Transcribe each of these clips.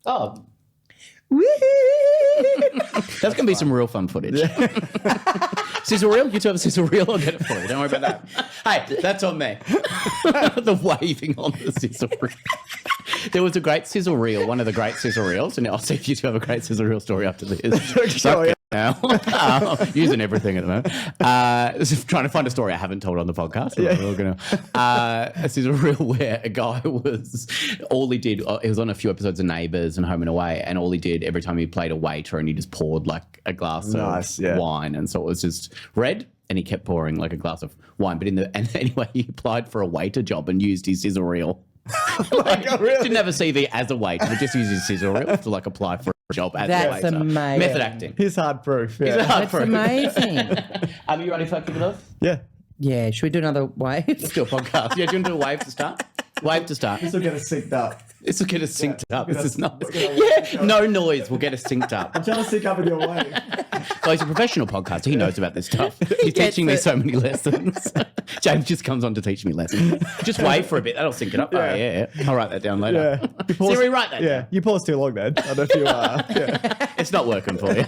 Oh. That's going to be some real fun footage. Sizzle reel? You two have a sizzle reel? I'll get it for you. Don't worry about that. Hey, that's on me. The waving on the sizzle reel. There was a great sizzle reel, one of the great sizzle reels, and I'll see if you two have a great sizzle reel story after this. Now. Using everything at the moment. Trying to find a story I haven't told on the podcast. This is a real where a guy was, all he did, he was on a few episodes of Neighbours and Home and Away, and all he did every time he played a waiter and he just poured like a glass of wine, and so it was just red. And he kept pouring like a glass of wine. But anyway, he applied for a waiter job and used his sizzle reel. Really? Didn't have a CV as a waiter, but just used his sizzle reel to like apply for a job as a waiter. That's amazing. Method acting. He's hard proof. Yeah. That's amazing. Are you ready for that, Kick? Yeah. Yeah. Should we do another wave? Let's do a podcast. Yeah, do you want to do a wave to start? Wave to start. This will get us synced up. This will get us synced up. This is not. Yeah, no noise will get us synced up. I'm trying to sync up in your wave. Well, he's a professional podcaster. He knows about this stuff. He's teaching me so many lessons. James just comes on to teach me lessons. Just wave for a bit. That'll sync it up. Yeah. Oh, yeah. I'll write that down later. Yeah. Siri, write that down. You paused too long, man. I don't know if you are. Yeah. It's not working for you.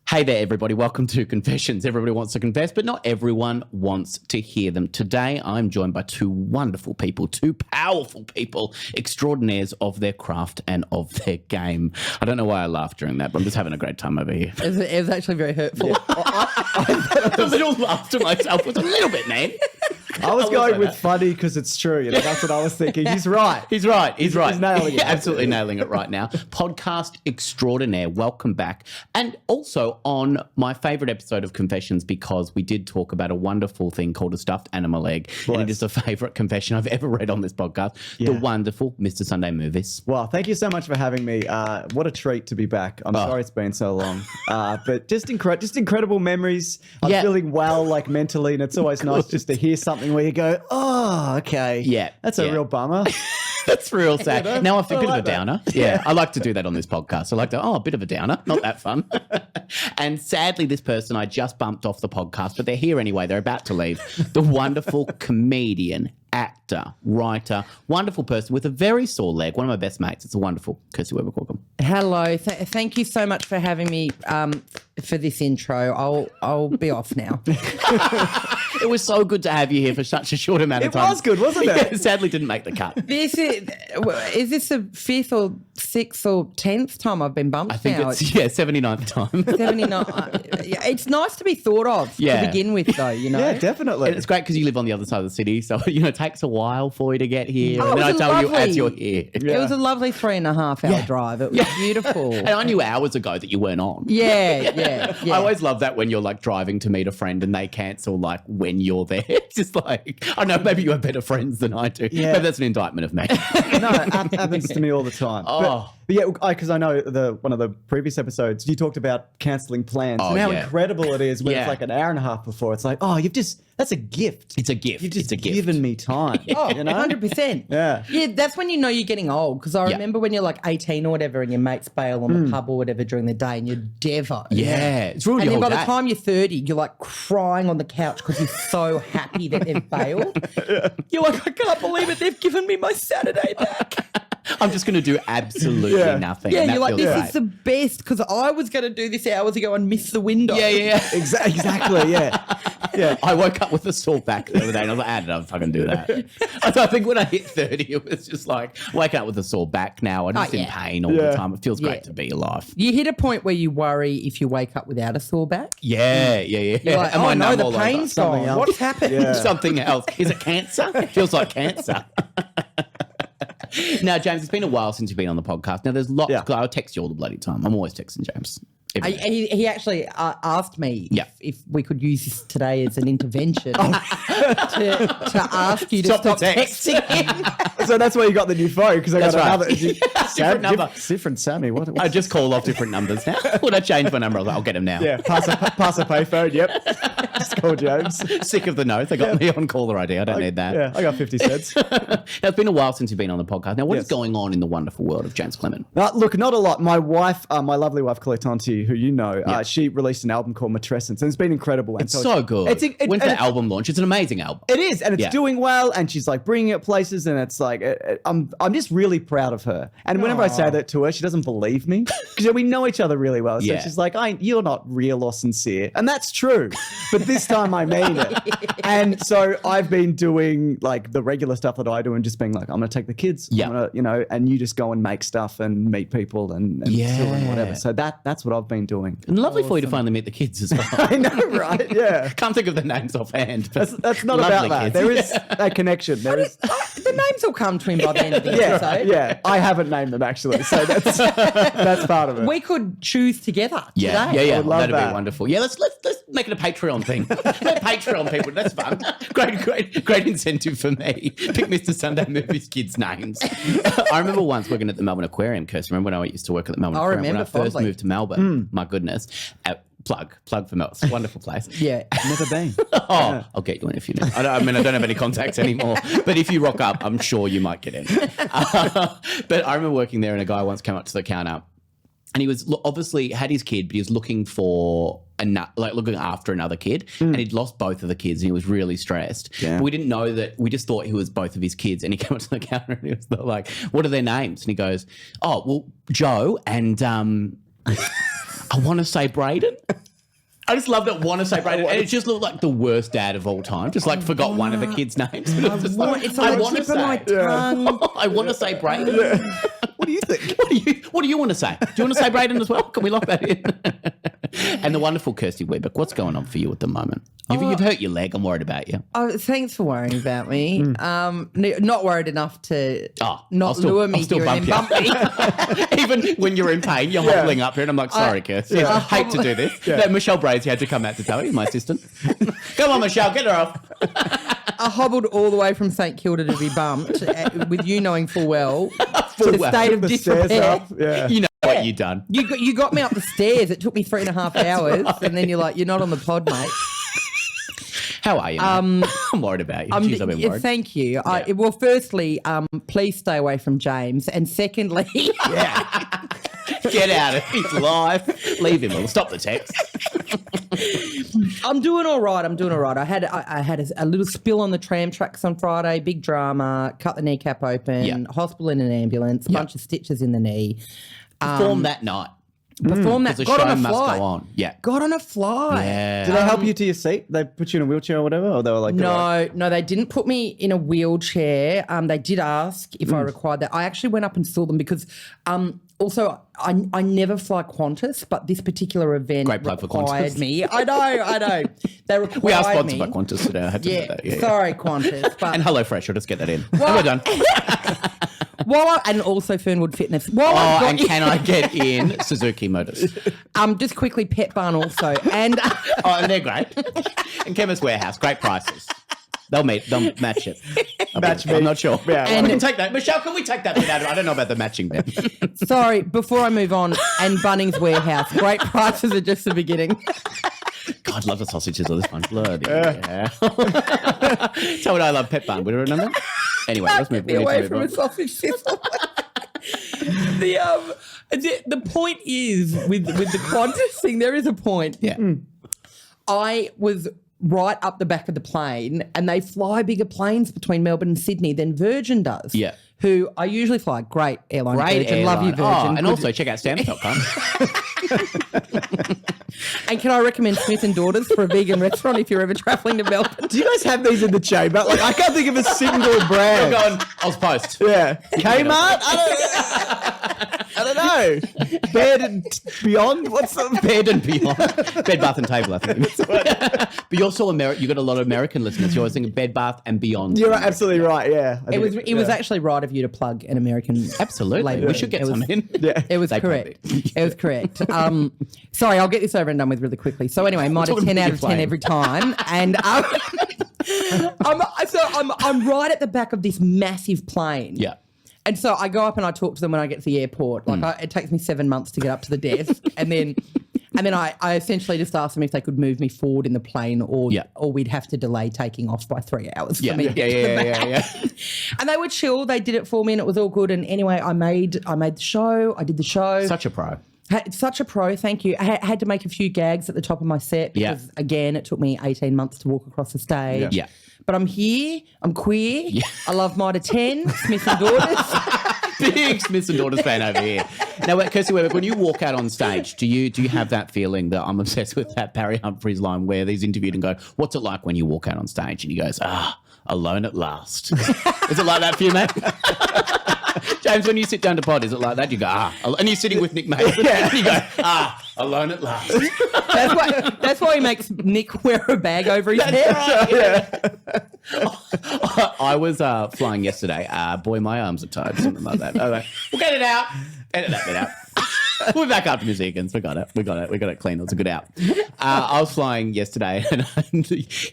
Hey there, everybody. Welcome to Confessions. Everybody wants to confess, but not everyone wants to hear them. Today, I'm joined by two wonderful people, two powerful people, extraordinaires of their craft and of their game. I don't know why I laughed during that, but I'm just having a great time over here. It was actually very hurtful. Yeah. I a little laugh to myself. It was a little bit, man. I was going with funny because it's true. You know, that's what I was thinking. He's right. He's right. He's right. He's nailing it. Absolutely nailing it right now. Podcast extraordinaire. Welcome back. And also on my favourite episode of Confessions, because we did talk about a wonderful thing called a stuffed animal egg. Bless. And it is the favourite confession I've ever read on this podcast. Yeah. The wonderful Mr. Sunday Movies. Well, thank you so much for having me. What a treat to be back. I'm sorry it's been so long. But just incredible memories. I'm feeling well, like mentally, and it's always nice just to hear something where you go, oh, okay. Yeah. That's a real bummer. That's real sad. You know? Now I feel a bit of a downer. Yeah. I like to do that on this podcast. I like to, a bit of a downer. Not that fun. And sadly, this person I just bumped off the podcast, but they're here anyway. They're about to leave. The wonderful comedian, actor, writer, wonderful person with a very sore leg. One of my best mates. It's a wonderful Kirsty Webeck. Welcome. Hello. Thank you so much for having me for this intro. I'll be off now. It was so good to have you here for such a short amount of time. It was good, wasn't it? Yeah, sadly didn't make the cut. Is this the 5th or 6th or 10th time I've been bumped? I think now? it's 79th time. 79. It's nice to be thought of to begin with, though, you know? Yeah, definitely. And it's great because you live on the other side of the city, so, it takes a while for you to get here. And then I tell you as you're here. Yeah. It was a lovely 3.5-hour drive. It was beautiful. And I knew hours ago that you weren't on. Yeah. I always love that when you're like driving to meet a friend and they cancel like when you're there. It's just like, I know maybe you have better friends than I do. Yeah. Maybe that's an indictment of me. No, it happens to me all the time. Oh. But yeah, because I know one of the previous episodes, you talked about cancelling plans and how incredible it is when it's like an hour and a half before. It's like, that's a gift. It's a gift. You've just given me time. You know? 100%. Yeah. Yeah, that's when you know you're getting old. Because I remember when you're like 18 or whatever and your mates bail on the pub or whatever during the day and you're devo. Yeah. It's ruined your whole day. And then by the time you're 30, you're like crying on the couch because you're so happy that they've bailed. You're like, I can't believe it. They've given me my Saturday back. I'm just going to do absolutely nothing. Yeah, you're like, this is the best because I was going to do this hours ago and miss the window. Yeah. Exactly, yeah. I woke up with a sore back the other day and I was like, I don't fucking do that. I think when I hit 30, it was just like waking up with a sore back now. I'm just in pain all the time. It feels great to be alive. You hit a point where you worry if you wake up without a sore back. Yeah. You're like, no, the pain's gone. What's happened? Yeah. Something else. Is it cancer? It feels like cancer. Now, James, it's been a while since you've been on the podcast. Now, there's lots. I'll text you all the bloody time. I'm always texting James. He actually asked me if we could use this today as an intervention to ask you to stop texting him. So that's why you got the new phone, because I got another different number. Different Sammy. What I just call off different numbers now. When I change my number, I was like, I'll get him now. Yeah, pass a payphone. Yep. Just call James. Sick of the notes. They got me on caller ID. I don't need that. Yeah, I got 50 cents. Now, it's been a while since you've been on the podcast. Now, what is going on in the wonderful world of James Clement? Look, not a lot. My wife, my lovely wife, Colette Tonti, who she released an album called Matrescence, and it's been incredible. It's so good. When's the album launch? It's an amazing amazing album. It is, and it's doing well, and she's like bringing it places, and it's like I'm just really proud of her. And whenever I say that to her, she doesn't believe me because we know each other really well. So she's like, "You're not real or sincere," and that's true. But this time I mean it. And so I've been doing like the regular stuff that I do, and just being like, "I'm going to take the kids, I'm gonna, and you just go and make stuff and meet people and and whatever." So that's what I've been doing. And lovely for you to finally meet the kids as well. I know, right? Yeah. Can't think of the names offhand. That's not about that. Kids. There is a connection. There is. The names will come to him by the end of the episode. Yeah. I haven't named them actually, so that's part of it. We could choose together today. Yeah. That'd be wonderful. Yeah, let's make it a Patreon thing. Patreon people, that's fun. Great incentive for me. Pick Mr. Sunday Movies kids' names. I remember once working at the Melbourne Aquarium, Kirsty. Remember when I used to work at the Melbourne Aquarium when I first moved to Melbourne? My goodness. Plug for Melbourne. It's a wonderful place. Yeah. Never been. I'll get you in if you need. I don't have any contacts anymore. But if you rock up, I'm sure you might get in. But I remember working there, and a guy once came up to the counter, and he was obviously had his kid, but he was looking for looking after another kid, and he'd lost both of the kids, and he was really stressed. Yeah. But we didn't know that. We just thought he was both of his kids, and he came up to the counter, and he was like, "What are their names?" And he goes, "Oh, well, Joe and I want to say Braden." I just loved it. Want to say Braden, and it just looked like the worst dad of all time. Just like forgot one of the kids' names. I want to say Braden. Yeah. What do you think? What do you want to say? Do you want to say Braden as well? Can we lock that in? And the wonderful Kirsty Webeck, what's going on for you at the moment? You've hurt your leg. I'm worried about you. Oh, thanks for worrying about me. Not worried enough to lure me here and then bump me. Even when you're in pain, you're hobbling up here, and I'm like, sorry, Kirsty. I hate to do this. No, Michelle Brady had to come out to tell you, my assistant. Come on, Michelle, get her off. I hobbled all the way from St Kilda to be bumped, with you knowing full well the state of disrepair. Yeah. You know what you've done. You got me up the stairs. It took me 3.5 hours, and then you're like, "You're not on the pod, mate." How are you, mate? I'm worried about you. Jeez, I've been worried. Thank you. Yeah. Well, firstly, please stay away from James, and secondly, get out of his life. Leave him. We'll stop the text. I'm doing all right. I had a little spill on the tram tracks on Friday. Big drama. Cut the kneecap open. Hospital in an ambulance. Bunch of stitches in the knee. Performed that night. Perform that. The got show on a must flight. go on. Yeah. Got on a flight. Yeah. Did they help you to your seat? They put you in a wheelchair or whatever? Or they were like... No, they didn't put me in a wheelchair. They did ask if I required that. I actually went up and saw them because also I never fly Qantas, but this particular event required me. I know. They required me. We are sponsored by Qantas today. I had to do that. Yeah, sorry, Qantas. But and HelloFresh. I'll just get that in. Well, we're done. And also Fernwood Fitness. Can I get in Suzuki Motors? Just quickly, Pet Barn also. And and they're great. And Chemist Warehouse, great prices. They'll match it. I'm not sure. Yeah, and we can take that. Michelle, can we take that bit out of it? I don't know about the matching bit. Sorry, before I move on, and Bunnings Warehouse, great prices are just the beginning. God, love the sausages on this one. Bloody yeah. Tell me I love Pet Barn. Would you remember? Anyway, let's move away from a sausage sizzle. The point is with the Qantas thing, there is a point. Yeah. I was right up the back of the plane, and they fly bigger planes between Melbourne and Sydney than Virgin does. Yeah. Who I usually fly. Great airline. Virgin. Love you, Virgin. Oh, and also check out stamps.com. And can I recommend Smith & Daughters for a vegan restaurant if you're ever travelling to Melbourne? Do you guys have these in the chamber? Like, I can't think of a single brand. You're going, Ozpost. Yeah. Kmart? I don't know. Bed and Beyond? What's the Bed and Beyond? Bed, Bath and Table, I think. But you're also you got a lot of American listeners. You're always thinking Bed, Bath and Beyond. You're absolutely right, yeah. It was actually right of you to plug an American Absolutely. label. We should get some in. Yeah. It was correct. It was correct. Sorry, I'll get this over and done with really quickly. So anyway, mine is 10 out of 10 every time. And I'm right at the back of this massive plane. Yeah. And so I go up and I talk to them when I get to the airport. Like it takes me 7 months to get up to the desk. And then I essentially just asked them if they could move me forward in the plane or we'd have to delay taking off by 3 hours for me to get to the back. And they were chill. They did it for me and it was all good. And anyway, I made the show. I did the show. Such a pro. Such a pro, thank you. I had to make a few gags at the top of my set because, again, it took me 18 months to walk across the stage. Yeah. but I'm here. I'm queer. Yeah. I love Mitre 10, Smith and Daughters. Big Smiths and Daughters fan over here. Now, Kirsty Webeck, when you walk out on stage, do you have that feeling that I'm obsessed with that Barry Humphries line where he's interviewed and go, what's it like when you walk out on stage? And he goes, alone at last. Is it like that for you, mate? James, when you sit down to pod, is it like that? You go, and you're sitting with Nick Mason, and you go, alone at last. That's why he makes Nick wear a bag over his head. Right. I was flying yesterday. Boy, my arms are tired. Something like that. Okay. We'll get it out. Edit that bit out. We're back after the seconds. We got it clean. It was a good out. I was flying yesterday, and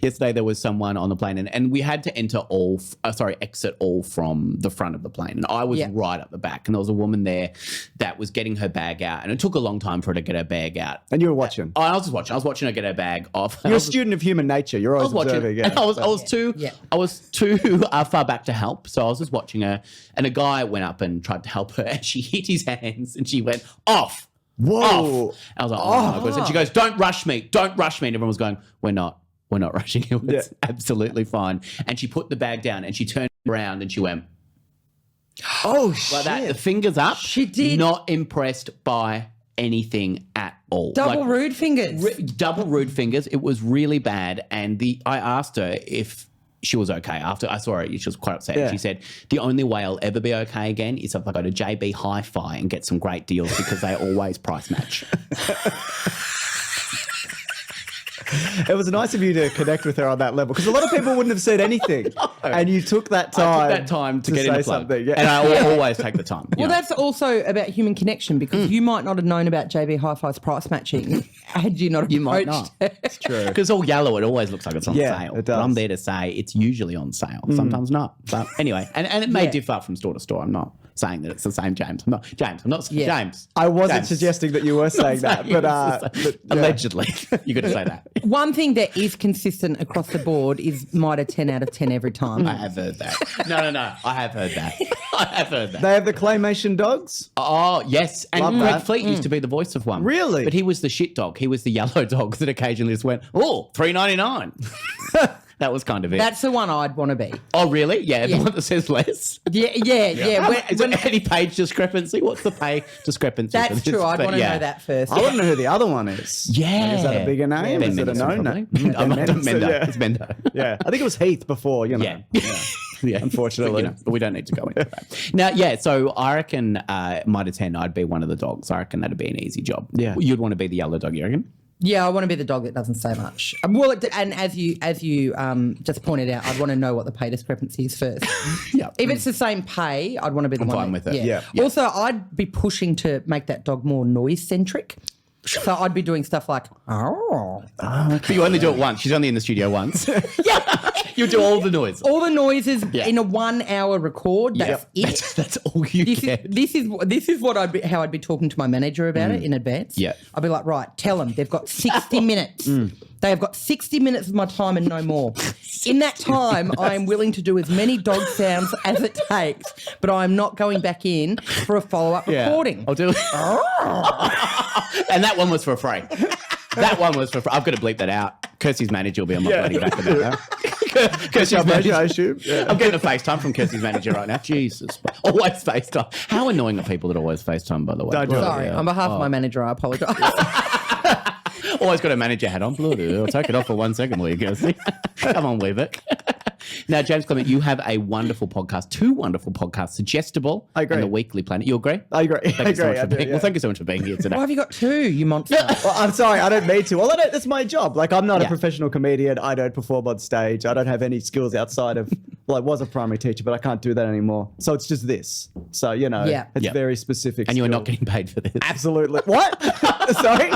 yesterday there was someone on the plane, and we had to exit all from the front of the plane, and I was right up the back, and there was a woman there that was getting her bag out, and it took a long time for her to get her bag out. And you were watching? I was just watching. I was watching her get her bag off. You're a student of human nature. You're always observing. Yeah. I was too far back to help, so I was just watching her, and a guy went up and tried to help her, and she hit his hands, and she went off. Whoa. Off. I was like, oh my God. And she goes, don't rush me. And everyone was going, we're not rushing you. It's absolutely fine. And she put the bag down and she turned around and she went, oh, shit. Like that, the fingers up. She did. Not impressed by anything at all. Double rude fingers. Double rude fingers. It was really bad. And I asked her if she was okay. After I saw her, she was quite upset. Yeah. She said, the only way I'll ever be okay again is if I go to JB Hi-Fi and get some great deals because they always price match. It was nice of you to connect with her on that level because a lot of people wouldn't have said anything. No. And you took that time. I took that time to get in the plug. Something. Yeah. And I always take the time. Well, that's also about human connection because you might not have known about JB Hi-Fi's price matching had you not approached. You might not. It's true. Because all yellow, it always looks like it's on sale. It does. But I'm there to say it's usually on sale. Sometimes not. But anyway, and it may differ from store to store. I'm not saying that it's the same James. I'm not James. I wasn't suggesting that you were saying that, but allegedly. You got to say that. One thing that is consistent across the board is Mitre 10 out of 10 every time. I have heard that. No. I have heard that. They have the claymation dogs? Oh, yes. And Greg Fleet used to be the voice of one. Really? But he was the shit dog. He was the yellow dog that occasionally just went, $3.99. That was kind of it. That's the one I'd want to be. Oh, really? Yeah, the one that says less? Yeah. Is it any page discrepancy? What's the pay discrepancy? That's true. I'd want to know that first. I want to know who the other one is. Yeah. Is that a bigger name? Yeah, is it a known name? Mendo. It's Mendo. Yeah. I think it was Heath before, Yeah. Yeah, unfortunately. But we don't need to go into that. Now, so I reckon Mitre 10, I'd be one of the dogs. I reckon that'd be an easy job. Yeah. You'd want to be the yellow dog, you reckon? Yeah, I want to be the dog that doesn't say much. Well, and as you just pointed out, I'd want to know what the pay discrepancy is first. Yeah. If it's the same pay, I'd want to be the one. I'm fine with it. Yeah. Also, I'd be pushing to make that dog more noise centric. So I'd be doing stuff like, But you only do it once. She's only in the studio once. Yeah. You do all the noise. All the noises in a 1 hour record. That's it. That's all you get. This is what how I'd be talking to my manager about it in advance. Yeah. I'd be like, right, tell them they've got 60 minutes. They have got 60 minutes of my time and no more. In that time, I am willing to do as many dog sounds as it takes, but I am not going back in for a follow-up recording. I'll do it. And that one was for free. I've got to bleep that out. Kirsty's manager will be on my bloody back of that. Kirsty's manager, I assume. Yeah. I'm getting a FaceTime from Kirsty's manager right now. Jesus. Always FaceTime. How annoying are people that always FaceTime, by the way? Sorry. On behalf of my manager, I apologise. Always got a manager hat on. Bloody, I'll take it off for 1 second, will you, Kirsty? Come on, Webeck. Now, James Clement, you have a wonderful podcast, 2 wonderful podcasts, Suggestible and The Weekly Planet. You agree? I agree. Well, thank you so much for being here today. Why have you got 2, you monster? Well, I'm sorry, I don't need to. Well, that's my job. Like, I'm not a professional comedian. I don't perform on stage. I don't have any skills outside of, I was a primary teacher, but I can't do that anymore. So it's just this. So, it's very specific. And you're not getting paid for this. Absolutely. What? Sorry?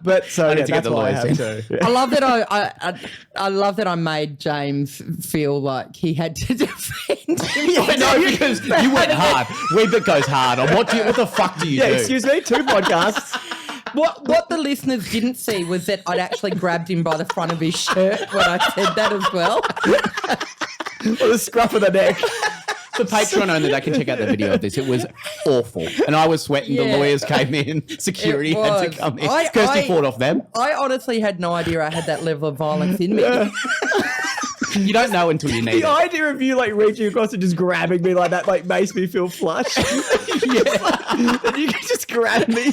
But so, that's why I have to. Yeah. I love that I love that I made James feel like he had to defend him. No, because you went hard. Webeck goes hard. What the fuck do you do? Excuse me, 2 podcasts. What the listeners didn't see was that I'd actually grabbed him by the front of his shirt when I said that as well. Or the scruff of the neck. The Patreon only, they can check out the video of this. It was awful. And I was sweating. The lawyers came in. Security had to come in. Kirsty fought off them. I honestly had no idea I had that level of violence in me. You don't know until you need The it. idea of you like reaching across and just grabbing me like that like makes me feel flush. That you can just grab me.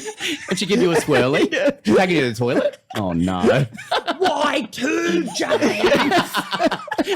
And she give you a swirly? Yeah. Taking you to the toilet? Oh, no. Why two, James?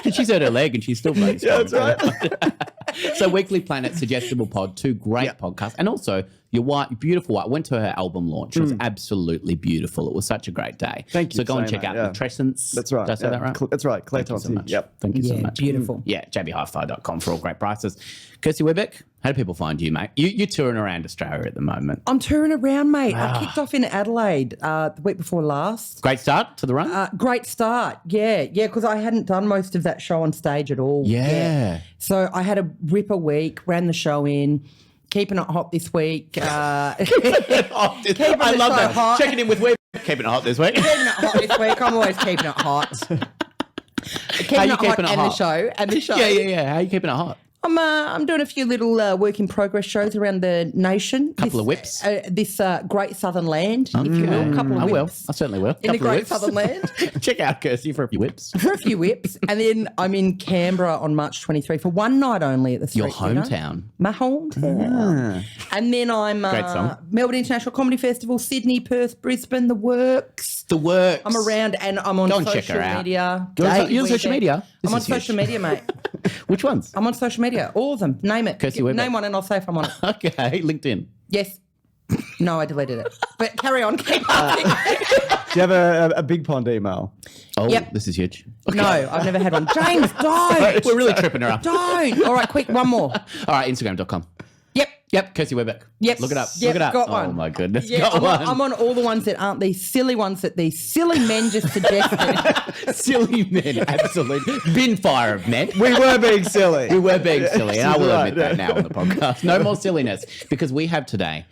And she's hurt her leg and she's still bloody Yeah, strong. that's right. So Weekly Planet, Suggestible Pod, 2 great podcasts. And also your beautiful wife. I went to her album launch. It was absolutely beautiful. It was such a great day. Thank you So for go and saying check that, out yeah. the Trescents. That's right. Did I say that right? That's right. Claire Thank you so Thompson. much. Yep. Thank you so Yeah, much. beautiful. Yeah, jbhifi.com for all great prices. Kirsty Webeck, how do people find you, mate? You're touring around Australia at the moment. I'm touring around, mate. I kicked off in Adelaide the week before last. Great start to the run. Great start. Yeah, because I hadn't done most of that show on stage at all. Yeah. So I had a ripper week, ran the show in, keeping it hot this week. I Keeping love the show that. hot. Checking in with Webeck. Keeping it hot this week. Keeping it hot this week. I'm always keeping it hot. How you Keeping it hot keeping it and hot? the show. And the show. Yeah. How are you keeping it hot? I'm doing a few little work in progress shows around the nation. Couple of whips. This great southern land, if you will. Couple of I will. whips. I certainly will. In the Couple of great whips. southern land. Check out Kirsty for a few whips. For a few whips. And then I'm in Canberra on March 23 for one night only at the Street Your Theatre. hometown. My hometown. And then I'm Great song. Melbourne International Comedy Festival, Sydney, Perth, Brisbane, the works. The works. I'm around and I'm on Go and check social her out. media. You're on Daily you're on social Webeck. media? This I'm on is huge. social media, mate. Which ones? I'm on social media. All of them. Name it. Kirsty Webeck. Name one and I'll say if I'm on it. Okay, LinkedIn. Yes. No, I deleted it. But carry on. Keep asking. Do you have a Big Pond email? Oh, Yep. this is huge. No, I've never had one. James, don't. We're really tripping her up. Don't. All right, quick, one more. All right, Instagram.com. Yep. Kirsty Webeck. Yep. Look it up. Yep, Look it up. got Oh, one. my goodness. Yeah, got one. I'm on all the ones that aren't these silly ones that these silly men just suggested. Silly men, absolutely. Bin fire of men. We were being silly. We were being silly, and I will Right, admit that now on the podcast. No more silliness, because we have today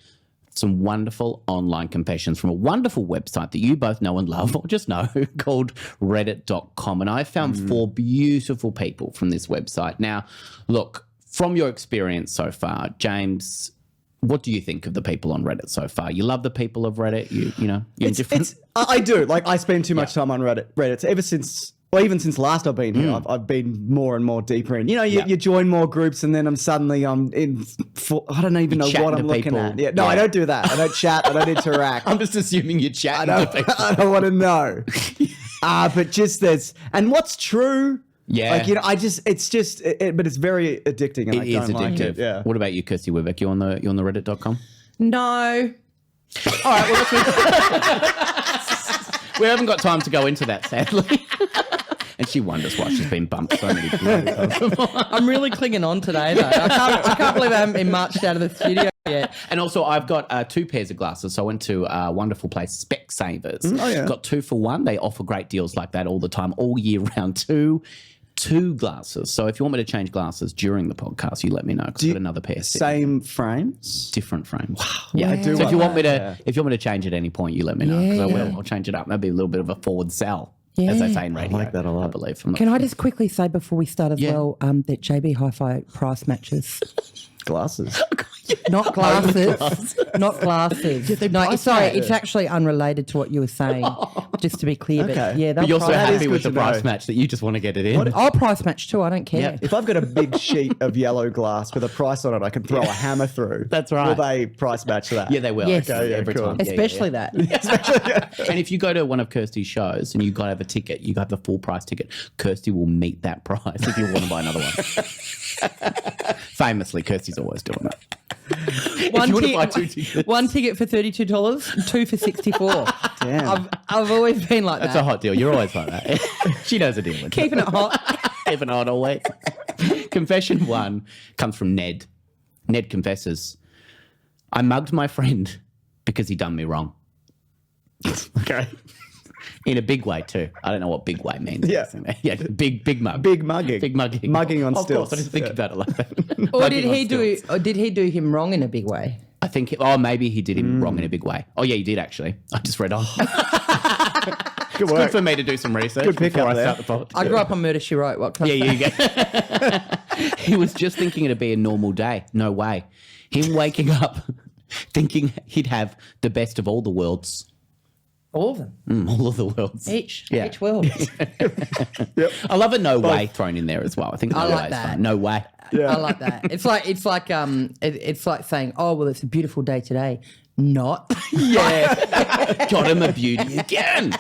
some wonderful online confessions from a wonderful website that you both know and love, or just know, called reddit.com. And I found 4 beautiful people from this website. Now, look, from your experience so far, James, what do you think of the people on Reddit so far? You love the people of Reddit? You're indifferent? I do. Like, I spend too much time on Reddit. Ever since, well, even since last I've been here, I've been more and more deeper in. You join more groups, and then I'm in. I don't even know chatting what to I'm looking people. at. Yeah, no, Yeah. I don't do that. I don't chat. I don't interact. I'm just assuming you're chatting to people. I don't want to know. But just and what's true? Yeah. Like, but it's very addicting. And It I is don't like addictive. it. Yeah. What about you, Kirsty Webeck? You on the reddit.com? No. All right, we haven't got time to go into that, sadly. And she wonders why she's been bumped so many times. I'm really clinging on today, though. I can't believe I haven't been marched out of the studio yet. And also, I've got 2 pairs of glasses. So I went to a wonderful place, Specsavers. Oh, yeah. Got 2 for 1. They offer great deals like that all the time, all year round. Two glasses. So if you want me to change glasses during the podcast, you let me know, because I've got another pair. Same frames? Different frames. Yeah, I do. So if you want me to, Yeah. if you want me to change it at any point, you let me know, because I Yeah. will. I'll change it up. Maybe a little bit of a forward sell, as they say in radio. like that a lot. I believe. I'm not Can I sure. just quickly say before we start as Yeah. well that JB Hi-Fi price matches, Glasses. not glasses, not glasses. No, price sorry, match. it's actually unrelated to what you were saying. Just to be clear, Okay. but yeah, But you're so price- That is happy good with to the price know. match that you just want to get it in. I'll price match too. I don't care. Yeah. If I've got a big sheet of yellow glass with a price on it, I can throw a hammer through. That's right. Will they price match that? Yeah, they will. Yes. Okay, Yeah, every cool. time. Yeah, Especially yeah, that. And if you go to one of Kirsty's shows and you got to have a ticket, you got the full price ticket, Kirsty will meet that price if you want to buy another one. Famously, Kirsty's always doing that. One, you want to ti- buy 2 tickets. one ticket for $32, 2 for $64. Damn. I've always been like That's that. a hot deal. You're always like that. She knows a deal with Keeping it hot. Keeping it hot always. Confession 1 comes from Ned. Ned confesses, I mugged my friend because he done me wrong. Okay. In a big way too. I don't know what big way means. Yeah. Yeah. Big mug. Big mugging. Big mugging. Mugging on Of stilts. course, I didn't think Yeah. about it like that. Or Mugging on stilts. did he do him wrong in a big way? I think, maybe he did him wrong in a big way. Oh, yeah, he did actually. I just read on. Good Good work. for me to do some research Good pick before up I there. start the pod. I grew up on Murder, She Wrote. What can I Yeah, say? you go. He was just thinking it'd be a normal day. No way. Him waking up thinking he'd have the best of all the worlds. All of them. All of the worlds. Each Yeah. world. I love a no way thrown in there as well. I think no I like way is that. fun. No way. Yeah. I like that. It's like saying, oh, well, it's a beautiful day today. Not. Yeah. Got him a beauty again.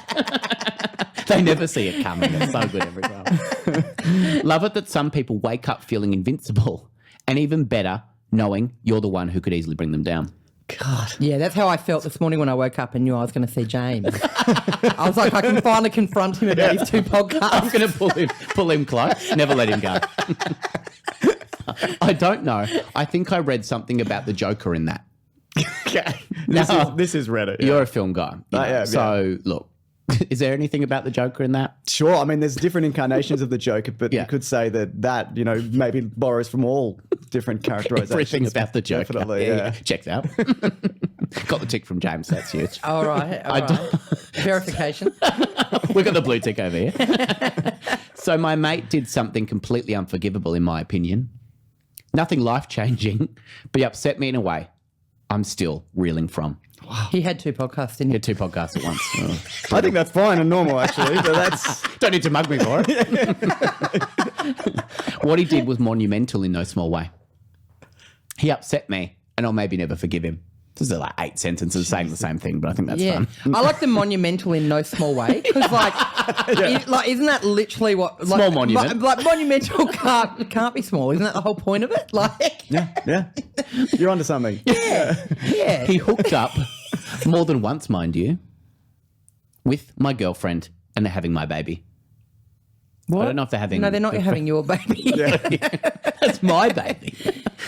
They never see it coming. It's so good every time. Love it that some people wake up feeling invincible, and even better, knowing you're the one who could easily bring them down. God. Yeah, that's how I felt this morning when I woke up and knew I was going to see James. I was like, I can finally confront him about his 2 podcasts. I'm going to pull him close. Never let him go. I don't know. I think I read something about the Joker in that. Okay. Now, This is Reddit. You're a film guy. You know, yeah. So, look, is there anything about the Joker in that? Sure. I mean, there's different incarnations of the Joker, but Yeah. you could say that, maybe borrows from all different characterizations. Everything about the Joker. Definitely, yeah. Checks out. Got the tick from James. That's huge. All right. Verification. We've got the blue tick over here. So my mate did something completely unforgivable, in my opinion. Nothing life-changing, but he upset me in a way I'm still reeling from. He had 2 podcasts, didn't He he? had 2 podcasts at once. Oh. I think that's fine and normal, actually, but that's... Don't need to mug me for it. What he did was monumental in no small way. He upset me, and I'll maybe never forgive him. This is like 8 sentences saying the same thing, but I think that's fun. I like the monumental in no small way because, isn't that literally what? Like, Small monument. Like monumental can't be small. Isn't that the whole point of it? Like, Yeah. You're onto something. yeah. He hooked up more than once, mind you, with my girlfriend, and they're having my baby. What? I don't know if they're having... No, they're not having your baby. That's my baby.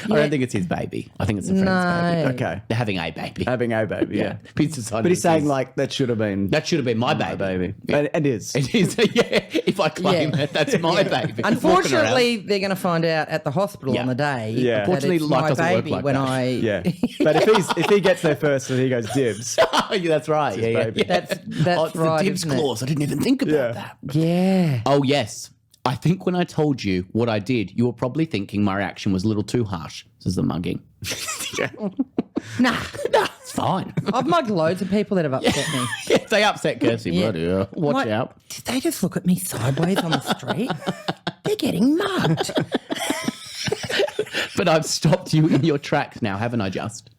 I don't think it's his baby. I think it's a friend's baby. Okay. They're having a baby. Having a baby, yeah. But But he's saying, like, that should have been that should have been my baby. baby. Yeah. And it is. It is, yeah. If I claim Yeah. it, that's my baby. Unfortunately, they're going to find out at the hospital Yeah. on the day. Yeah. that Unfortunately, it's life my doesn't work baby like when that. I. Yeah. But if he gets there first and he goes dibs, Oh, yeah, that's right. his Yeah, baby. yeah. That's It's right, the dibs isn't it? clause. I didn't even think about Yeah. that. Yeah. Oh, yes. I think when I told you what I did, you were probably thinking my reaction was a little too harsh. This is the mugging. Nah. It's fine. I've mugged loads of people that have upset me. If they upset Kirsty, Yeah. bloody hell. Watch Like, out. Did they just look at me sideways on the street? They're getting mugged. But I've stopped you in your tracks now, haven't I, just?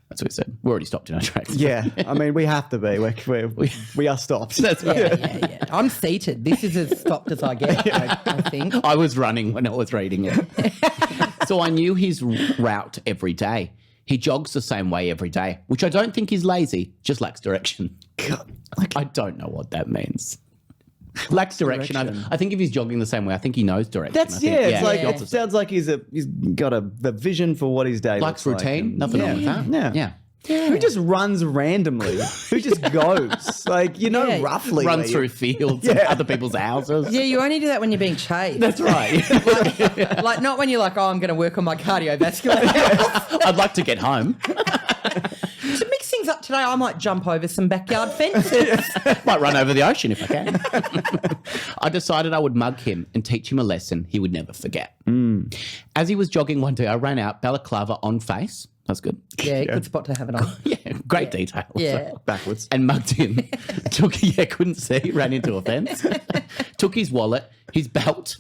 That's what we said. We're already stopped in our tracks. yeah. I mean, we have to be. We are stopped. That's right. Yeah. I'm seated. This is as stopped as I get, I think. I was running when I was reading it. So I knew his route every day. He jogs the same way every day, which I don't think he's lazy, just lacks direction. I don't know what that means. Lacks direction. I think if he's jogging the same way, I think he knows direction. That's I think, it's like the it opposite. sounds like he's got a vision for what his day Likes looks routine. like. Nothing yeah. wrong with that. Yeah. Yeah. Who just runs randomly? Who just goes? Like, Yeah. roughly. Runs where through you- fields and other people's houses. Yeah, you only do that when you're being chased. That's right. Like, not when you're like, oh, I'm going to work on my cardiovascular health. I'd like to get home. To mix things up today, I might jump over some backyard fences. Might run over the ocean if I can. I decided I would mug him and teach him a lesson he would never forget. As he was jogging one day, I ran out balaclava on face. That's good. Yeah, good spot to have it on. Yeah, great detail. Yeah. backwards. And mugged him. Couldn't see, ran into a fence. Took his wallet, his belt,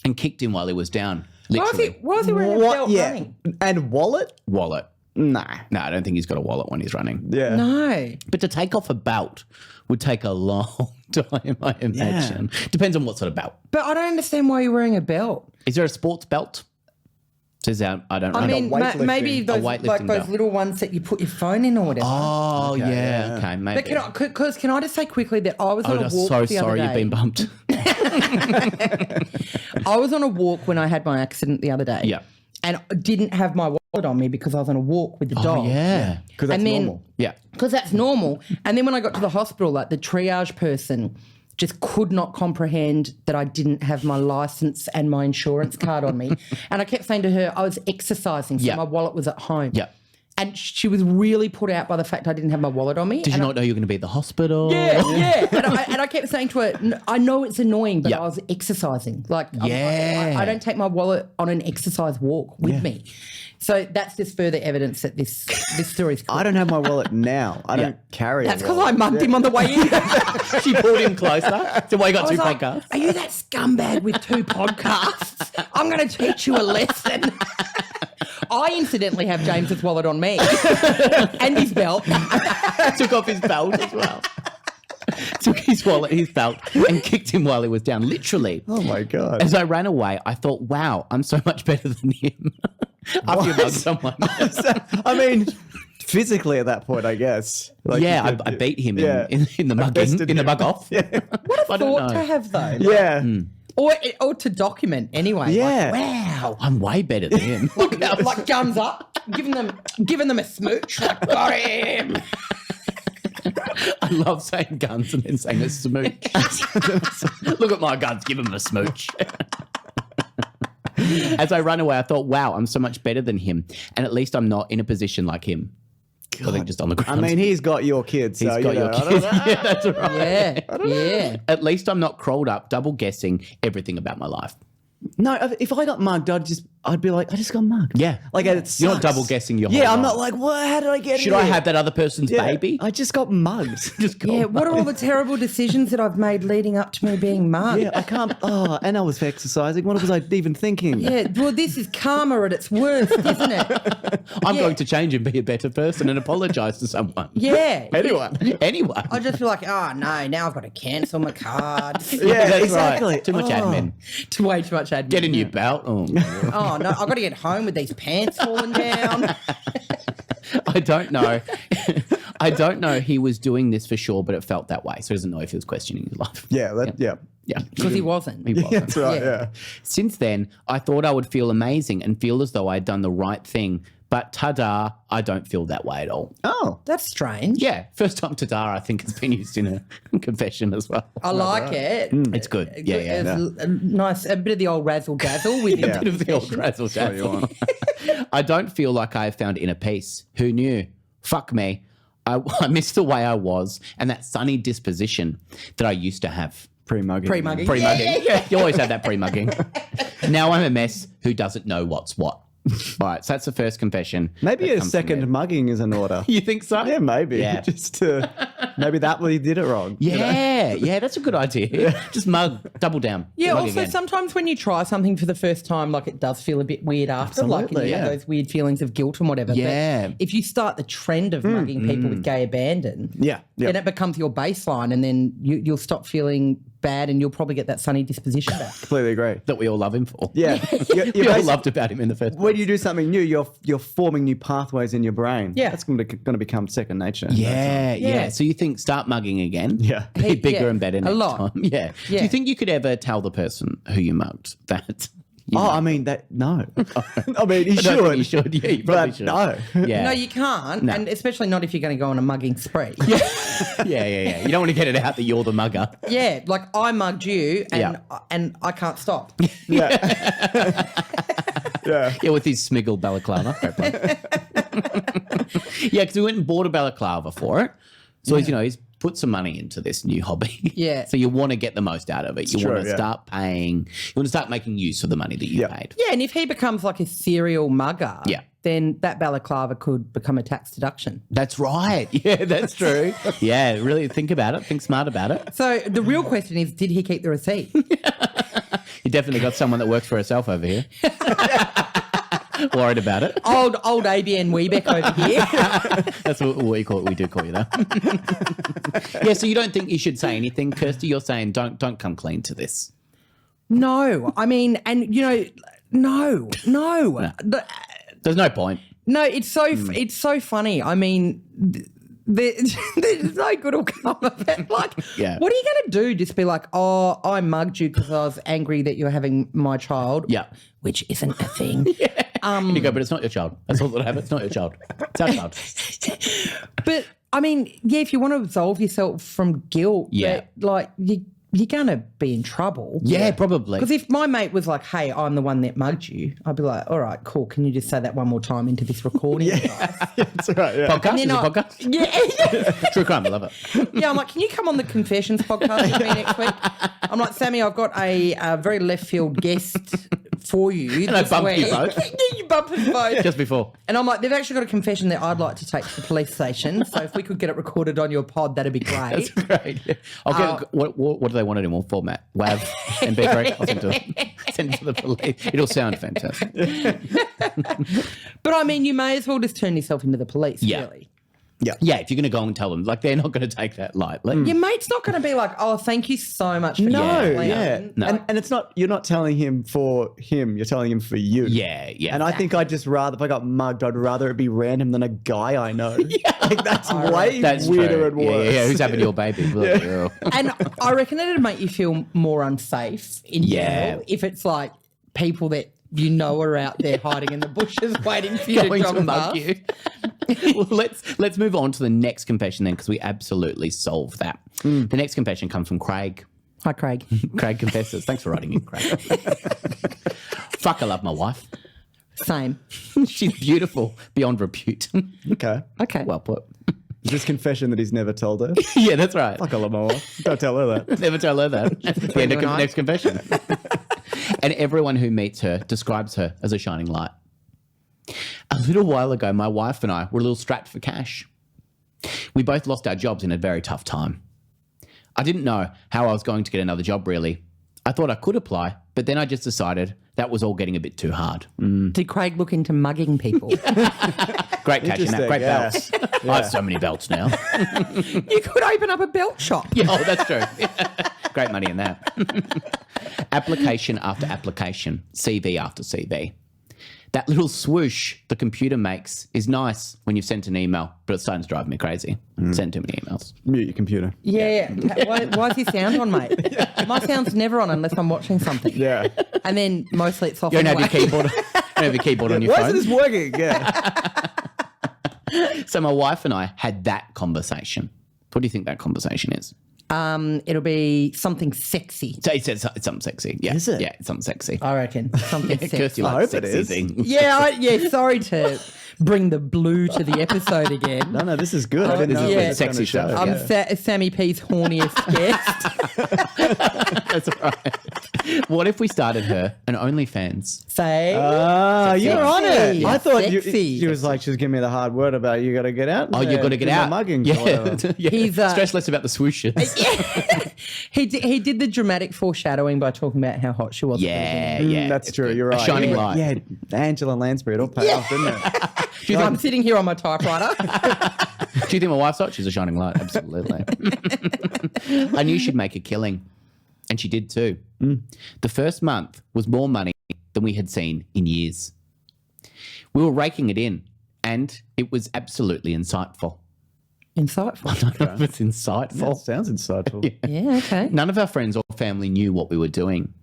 and kicked him while he was down. Literally. Why was he wearing a belt running? And wallet? Wallet. Nah. No, I don't think he's got a wallet when he's running. Yeah. No. But to take off a belt would take a long time, I imagine. Depends on what sort of belt. But I don't understand why you're wearing a belt. Is there a sports belt? Says out. I don't know. I mean, weightlifting- maybe a those weightlifting belt. little ones that you put your phone in or whatever. Oh, yeah. Okay, maybe. But can I just say quickly that I was on a I'm walk so the other sorry day. you've been bumped. I was on a walk when I had my accident the other day. Yeah. And I didn't have my wallet on me because I was on a walk with the dog. Oh, yeah. Because that's And then- normal. Yeah. Because that's normal. And then when I got to the hospital, like the triage person just could not comprehend that I didn't have my license and my insurance card on me. And I kept saying to her, I was exercising, so Yeah. my wallet was at home. Yeah. And she was really put out by the fact I didn't have my wallet on me. Did you not know you were going to be at the hospital? Yeah. And I kept saying to her, I know it's annoying, but Yeah. I was exercising. Like, Yeah. I don't take my wallet on an exercise walk with me. So that's just further evidence that this story's cool. I don't have my wallet now. I don't carry That's a because wallet. I mugged him on the way in. She pulled him closer. So why you got I two was like, podcasts? are you that scumbag with 2 podcasts? I'm going to teach you a lesson. I incidentally have James's wallet on me and his belt. Took off his belt as well. Took his wallet, his belt, and kicked him while he was down. Literally. Oh my God. As I ran away, I thought, wow, I'm so much better than him. After you mug someone. I mean, physically at that point, I guess. Like Yeah, you could- I beat him yeah. in the mugging, bested in the him. mug off. Yeah. What a I don't thought know. to have, though. Yeah. Or to document anyway. Yeah. Like, wow. I'm way better than him. Like guns up, giving them a smooch. Like, got him. I love saying guns and then saying a smooch. Look at my guns, give him a smooch. As I run away, I thought, wow, I'm so much better than him. And at least I'm not in a position like him. I think just on the I ground. mean, he's got your kids. he's So, got you your know, I don't kids. know. Yeah, that's right. Yeah. At least I'm not crawled up, double guessing everything about my life. No, if I got mugged, I'd be like, I just got mugged. Yeah. Like it sucks. You're not double guessing your whole Yeah, I'm life. not like, what? How did I get Should here? I have that other person's Yeah, baby? I just got mugged. Just go. Yeah, what are all the terrible decisions that I've made leading up to me being mugged? Yeah, I can't. Oh, and I was exercising. What was I even thinking? Yeah, well, this is karma at its worst, isn't it? I'm yeah. going to change and be a better person and apologise to someone. Yeah. Anyone. I just feel like, oh, no, now I've got to cancel my cards. Yeah, That's exactly. right. Too much Oh. admin. Way too much admin. Get a new belt. Oh, Oh, no, I've got to get home with these pants falling down. I don't know. I don't know he was doing this for sure, but it felt that way. So he doesn't know if he was questioning his life. Yeah. Yeah. Because he wasn't. He wasn't. That's right. Yeah. Yeah. Since then, I thought I would feel amazing and feel as though I had done the right thing. But ta-da, I don't feel that way at all. Oh. That's strange. Yeah, first time ta-da, I think, has been used in a confession as well. I like it. It's good. Yeah, yeah. It's a bit of the old razzle dazzle with A bit of the old razzle dazzle. I don't feel like I have found inner peace. Who knew? Fuck me. I miss the way I was and that sunny disposition that I used to have. Pre-mugging. Pre-mugging. Pre-mugging. Yeah, you always have that pre-mugging. Now I'm a mess who doesn't know what's what. All right, so that's the first confession. Maybe that a comes from second there. mugging is in order. You think so? Yeah, maybe. Yeah. Just maybe that way he did it wrong. Yeah, yeah, that's a good idea. Just mug, double down. Yeah, mug also again. sometimes when you try something for the first time, like it does feel a bit weird after, Absolutely, like you yeah. know, those weird feelings of guilt and whatever. Yeah. But if you start the trend of mugging people with gay abandon, Yeah. then it becomes your baseline and then you'll stop feeling bad and you'll probably get that sunny disposition back. Completely agree. that we all love him for. Yeah. We all loved about him in the first place. When you do something new, you're forming new pathways in your brain. Yeah. That's going to become second nature. Yeah, yeah. Yeah. So you think start mugging again? Yeah. Be bigger Yeah, and better a next lot. time. Yeah. Do Yeah. you think you could ever tell the person who you mugged that? You Oh, mugged? I mean that. No. I mean, he I don't think should. you should. Yeah, you probably But should. no. Yeah. No, you can't, No. and especially not if you're going to go on a mugging spree. yeah. You don't want to get it out that you're the mugger. Yeah, like I mugged you, and Yeah. and I can't stop. Yeah. Yeah. Yeah, with his smiggle balaclava. Fair play. Yeah, because we went and bought a balaclava for it. So he's put some money into this new hobby. Yeah. So you want to get the most out of it. You true, want to yeah. start paying. You want to start making use of the money that you Yeah. paid. Yeah, and if he becomes like a serial mugger, Yeah. then that balaclava could become a tax deduction. That's right. Yeah, that's true. Yeah, really think about it. Think smart about it. So the real question is, did he keep the receipt? You definitely got someone that works for herself over here. Worried about it. old ABN Webeck over here. That's what we call it. We do call you that. Yeah, so you don't think you should say anything, Kirsty? You're saying don't come clean to this. No, I mean, and you know, no. There's no point. No, it's so funny. I mean, there's no good will come of it. Like, Yeah. what are you going to do? Just be like, oh, I mugged you because I was angry that you're having my child. Yeah. Which isn't a thing. And you go, but it's not your child. That's all that happens. It's not your child. It's our child. But I mean, yeah, if you want to absolve yourself from guilt, Yeah. but, like you're going to be in trouble. Yeah, probably. Because if my mate was like, hey, I'm the one that mugged you, I'd be like, all right, cool. Can you just say that one more time into this recording? That's right. Yeah. Podcast? And Is then it a podcast? Yeah. True crime. I love it. Yeah, I'm like, can you come on the Confessions podcast with me next week? I'm like, Sammy, I've got a very left field guest for you. And I bumped you both. You bumped us both. Just before. And I'm like, they've actually got a confession that I'd like to take to the police station. So if we could get it recorded on your pod, that'd be great. That's great. Yeah. I'll get, what do they want it in what format? WAV, MP3? I'll send it to the police. It'll sound fantastic. But I mean, you may as well just turn yourself into the police, really. Yeah, if you're going to go and tell them, like, they're not going to take that lightly. Your mate's not going to be like, oh, thank you so much for your plan. No. And it's not, you're not telling him for him, you're telling him for you. Yeah. And I think I'd just rather, if I got mugged, I'd rather it be random than a guy I know. Like, that's way weirder true. and worse. Yeah, who's having your baby? And I reckon it'd make you feel more unsafe in general if it's like people that you know are out there hiding in the bushes waiting for you to mug you. Well, let's move on to the next confession then, because we absolutely solved that. The next confession comes from Craig. Hi, Craig. Craig confesses. Thanks for writing in, Craig. Fuck, I love my wife. Same. She's beautiful beyond repute. Okay. Well put. Is this confession that he's never told her? Yeah, that's right. Fuck, I love my wife. Don't tell her that. Never tell her that. The end of next confession. And everyone who meets her describes her as a shining light. A little while ago, my wife and I were a little strapped for cash. We both lost our jobs in a very tough time. I didn't know how I was going to get another job, really. I thought I could apply, but then I just decided that was all getting a bit too hard. Did Craig look into mugging people? Great catching that. Great belts. I have so many belts now. You could open up a belt shop. Yeah, that's true. Great money in that. Application after application, CV after CV. That little swoosh the computer makes is nice when you've sent an email, but it's starting to drive me crazy. Send too many emails. Mute your computer. Yeah. Why is your sound on, mate? My sound's never on unless I'm watching something. Yeah. And then mostly it's off. You don't have your keyboard. You don't have your keyboard on your Why phone. isn't this working? Yeah. So my wife and I had that conversation. What do you think that conversation is? It'll be something sexy. So it's something sexy. Yeah. Is it? Yeah, it's something sexy. I reckon something sexy. Kirsty I likes hope it sexy is. things. Yeah. Sorry to bring the blue to the episode again. No, this is good. I didn't know yeah. this Sexy show. stuff. I'm Sammy P's horniest guest. That's right. What if we started her an OnlyFans? Say, you're on it. Sexy. I thought Sexy. she was like, she's giving me the hard word about you got to get out. Oh, you got to get out. Mugging. Yeah. Yeah. He's, Stress less about the swooshes. he did the dramatic foreshadowing by talking about how hot she was. Yeah. That's true. You're right. shining light. Yeah, Angela Lansbury. It all paid off, didn't it? I'm sitting here on my typewriter. Do you think my wife's hot? She's a shining light. Absolutely. I knew she'd make a killing. And she did too. The first month was more money than we had seen in years. We were raking it in, and it was absolutely insightful. Insightful. I don't know if it's insightful. That sounds insightful. Yeah, okay. None of our friends or family knew what we were doing.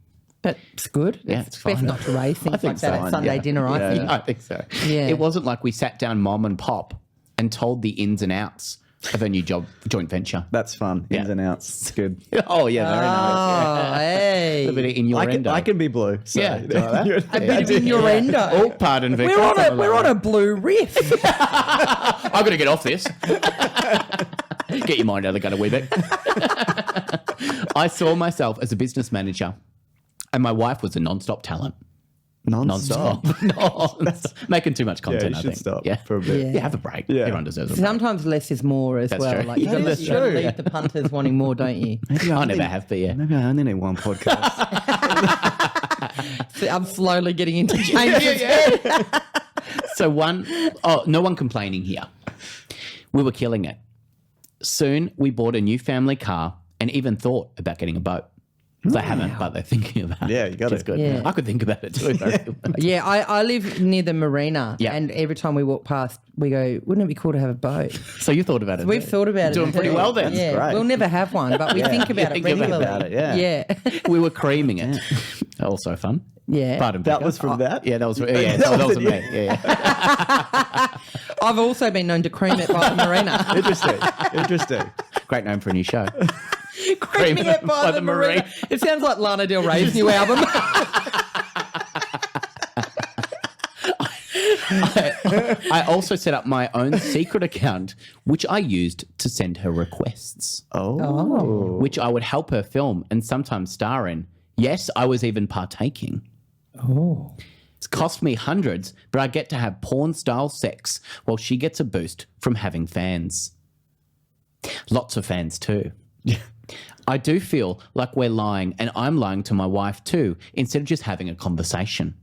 But it's good. Yeah, it's best fine. not to raise things I think like that so. at Sunday Yeah. dinner, I Yeah. think. I think so. Yeah. It wasn't like we sat down mom and pop and told the ins and outs of her new joint venture. That's fun. Yeah. Ins and outs. It's good. Oh, yeah, very nice. Oh, hey. A bit of innuendo. I can be blue. So Yeah, do you like that? A bit of innuendo. Oh, pardon, Vic. We're on a blue riff. I've got to get off this. Get your mind out of the gutter, Webeck. I saw myself as a business manager, and my wife was a non-stop talent. Non-stop. Non-stop. Making too much Yeah, content, you I should think. stop Yeah. for a bit. Yeah, have a break. Yeah. Everyone deserves a break. Sometimes less is more as That's well. true. Like you That got is to true. leave the punters wanting more, don't you? I never have, but yeah. Maybe I only need one podcast. So I'm slowly getting into changes. So no one complaining here. We were killing it. Soon we bought a new family car and even thought about getting a boat. They haven't, but they're thinking about it. Yeah, you got Which is it. good. Yeah. I could think about it too. Yeah, I live near the marina, Yeah. and every time we walk past, we go, "Wouldn't it be cool to have a boat?" So you thought about it. We've too. thought about it. Doing pretty too. well then. Yeah, great. we'll never have one, but we think about it think about regularly. it, yeah. yeah, We were creaming it. Also fun. yeah. Pardon, That Becca. was from that? Yeah, that was that was me. Yeah. I've also been known to cream it by the marina. Interesting. Great name for a new show. Creaming it by the marina. It sounds like Lana Del Rey's new album. I also set up my own secret account, which I used to send her requests, Oh. which I would help her film and sometimes star in. Yes, I was even partaking. Oh. It's cost me hundreds, but I get to have porn-style sex while she gets a boost from having fans. Lots of fans too. I do feel like we're lying, and I'm lying to my wife too, instead of just having a conversation.